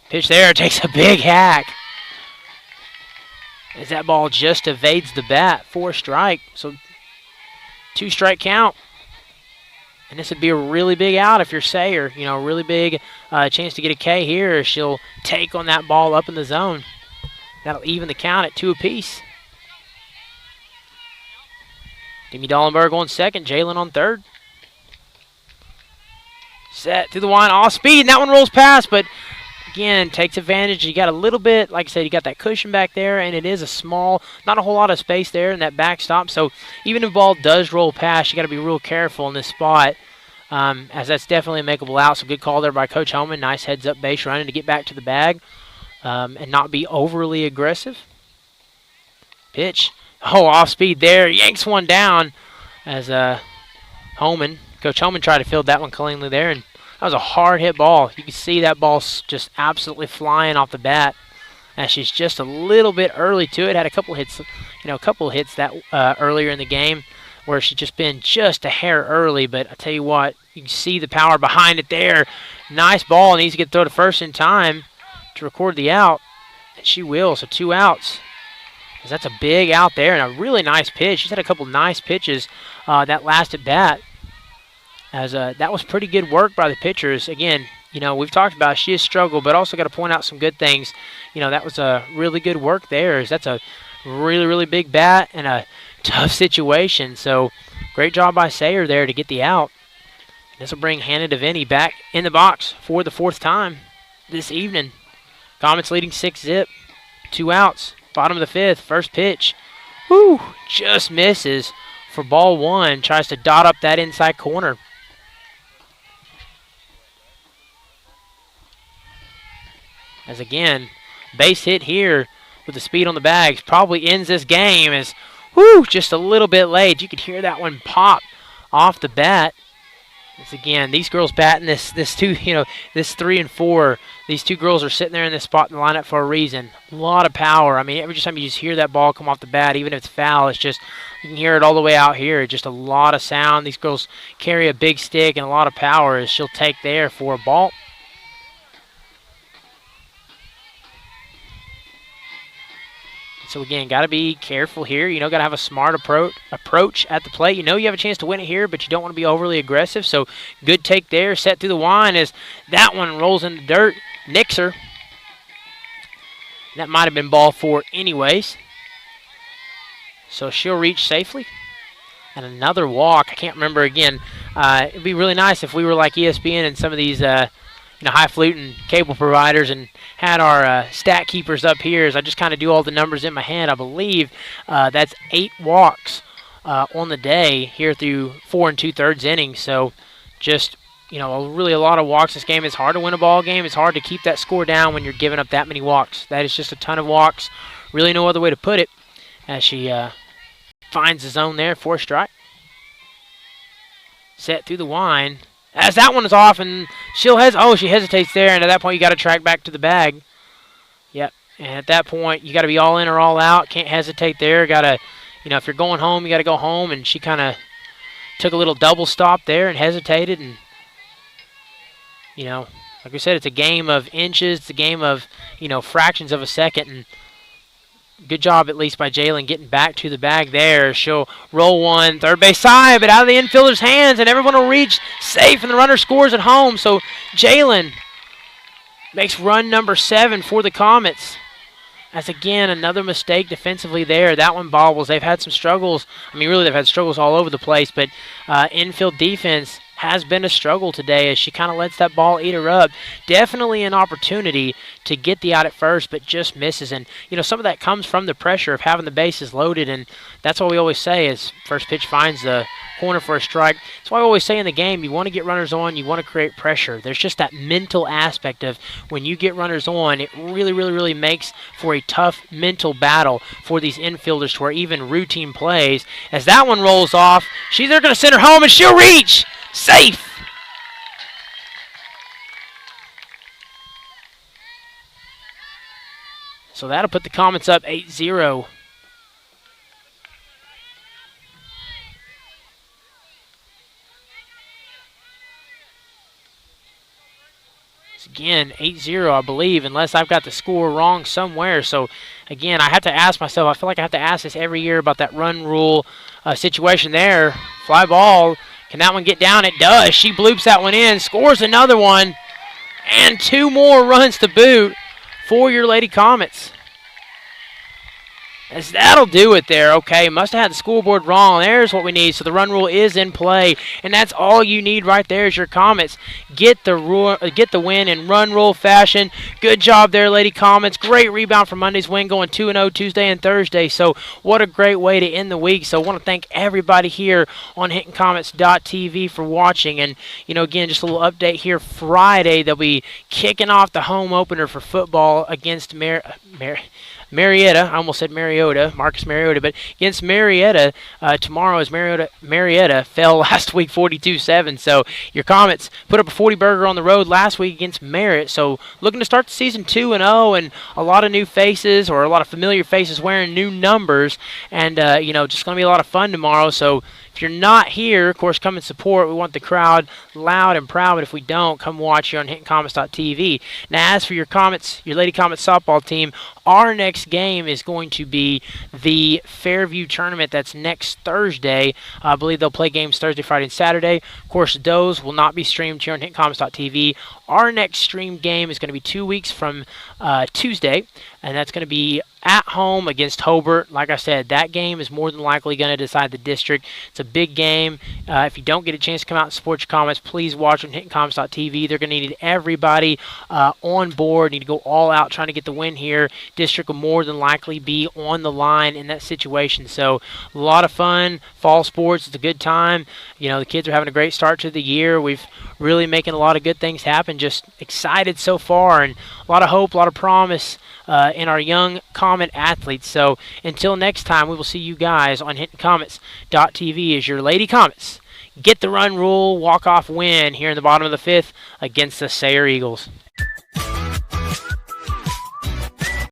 Pitch there, takes a big hack. As that ball just evades the bat for a strike. So 2-strike count. And this would be a really big out if you're Sayre. Really big chance to get a K here. She'll take on that ball up in the zone. That'll even the count at 2 apiece. Demi Dallenberg on second. Jalen on third. Set through the line, off speed, and that one rolls past, but again, takes advantage. You got a little bit, like I said, you got that cushion back there, and it is a small, not a whole lot of space there in that backstop. So even if the ball does roll past, you got to be real careful in this spot, as that's definitely a makeable out. So good call there by Coach Homan. Nice heads-up base running to get back to the bag and not be overly aggressive. Pitch. Oh, off speed there. Yanks one down as Coach Homan tried to field that one cleanly there, and that was a hard hit ball. You can see that ball just absolutely flying off the bat. And she's just a little bit early to it. Had a couple hits, that earlier in the game where she's just been just a hair early. But I tell you what, you can see the power behind it there. Nice ball. Needs to get thrown to first in time to record the out, and she will. So 2 outs. That's a big out there and a really nice pitch. She's had a couple nice pitches that last at bat. As that was pretty good work by the pitchers. Again, we've talked about she has struggled, but also got to point out some good things. That was a really good work there. That's a really, really big bat and a tough situation. So great job by Sayre there to get the out. This will bring Hannah DeVinny back in the box for the 4th time this evening. Comets leading 6-zip. 2 outs. Bottom of the 5th. First pitch. Woo! Just misses for ball 1. Tries to dot up that inside corner. As again, base hit here with the speed on the bags probably ends this game. As just a little bit late. You could hear that one pop off the bat. As again, these girls batting this 3 and 4. These 2 girls are sitting there in this spot in the lineup for a reason. A lot of power. I mean, every time you just hear that ball come off the bat, even if it's foul, it's just you can hear it all the way out here. Just a lot of sound. These girls carry a big stick and a lot of power as she'll take there for a ball. So, again, got to be careful here. Got to have a smart approach at the plate. You have a chance to win it here, but you don't want to be overly aggressive. So, good take there. Set through the line as that one rolls in the dirt. Nicks her. That might have been ball 4 anyways. So, she'll reach safely. And another walk. I can't remember again. It would be really nice if we were like ESPN and some of these highfalutin cable providers and had our stat keepers up here as I just kind of do all the numbers in my head. I believe that's 8 walks on the day here through 4 2/3 innings. So just, really a lot of walks this game. It's hard to win a ball game. It's hard to keep that score down when you're giving up that many walks. That is just a ton of walks. Really no other way to put it as she finds the zone there for a strike. Set through the line. As that one is off, and she hesitates there, and at that point you got to track back to the bag. Yep, and at that point you got to be all in or all out. Can't hesitate there. Got to, if you're going home, you got to go home, and she kind of took a little double stop there and hesitated, and, like we said, it's a game of inches. It's a game of, fractions of a second, and good job at least by Jalen getting back to the bag there. She'll roll one, third base side, but out of the infielder's hands, and everyone will reach safe, and the runner scores at home. So Jalen makes run number 7 for the Comets. That's, again, another mistake defensively there. That one bobbles. They've had some struggles. I mean, really, they've had struggles all over the place, but infield defense has been a struggle today as she kind of lets that ball eat her up. Definitely an opportunity to get the out at first, but just misses. And, some of that comes from the pressure of having the bases loaded, and that's what we always say is first pitch finds the corner for a strike. That's why I always say in the game, you want to get runners on, you want to create pressure. There's just that mental aspect of when you get runners on, it really makes for a tough mental battle for these infielders to where even routine plays. As that one rolls off, they're going to send her home, and she'll reach. Safe. So that'll put the Comets up 8-0. Again, 8-0, I believe, unless I've got the score wrong somewhere. So, again, I have to ask myself, I feel like I have to ask this every year about that run rule situation there. Fly ball. Can that one get down? It does. She bloops that one in, scores another one, and 2 more runs to boot for your Lady Comets. As that'll do it there. Okay, must have had the scoreboard wrong. There's what we need. So the run rule is in play, and that's all you need right there is your Comets. Get the win in run rule fashion. Good job there, Lady Comets. Great rebound from Monday's win, going 2-0 Tuesday and Thursday. So what a great way to end the week. So I want to thank everybody here on HintonComets.tv for watching. And, again, just a little update here. Friday, they'll be kicking off the home opener for football against Marietta. I almost said Mariota, Marcus Mariota, but against Marietta tomorrow, as Marietta fell last week 42-7. So your Comets put up a 40-burger on the road last week against Merritt. So looking to start the season 2-0, and a lot of new faces, or a lot of familiar faces wearing new numbers, and just going to be a lot of fun tomorrow. So if you're not here, of course, come and support. We want the crowd loud and proud, but if we don't, come watch here on HintonComets.tv. Now, as for your Comets, your Lady Comets softball team, our next game is going to be the Fairview tournament. That's next Thursday. I believe they'll play games Thursday, Friday, and Saturday. Of course, those will not be streamed here on HintonComets.tv. Our next stream game is going to be 2 weeks from Tuesday, and that's going to be at home against Hobart. Like I said, that game is more than likely going to decide the district. It's a big game. If you don't get a chance to come out and support your Comets, please watch on HintonComets.tv. They're going to need everybody on board, need to go all out trying to get the win here. District will more than likely be on the line in that situation. So a lot of fun. Fall sports, it's a good time. The kids are having a great start to the year. We've really making a lot of good things happen. Just excited so far, and a lot of hope, a lot of promise in our young Comet athletes. So until next time, we will see you guys on HintonComets.tv as your Lady Comets get the run rule walk-off win here in the bottom of the 5th against the Sayre Eagles.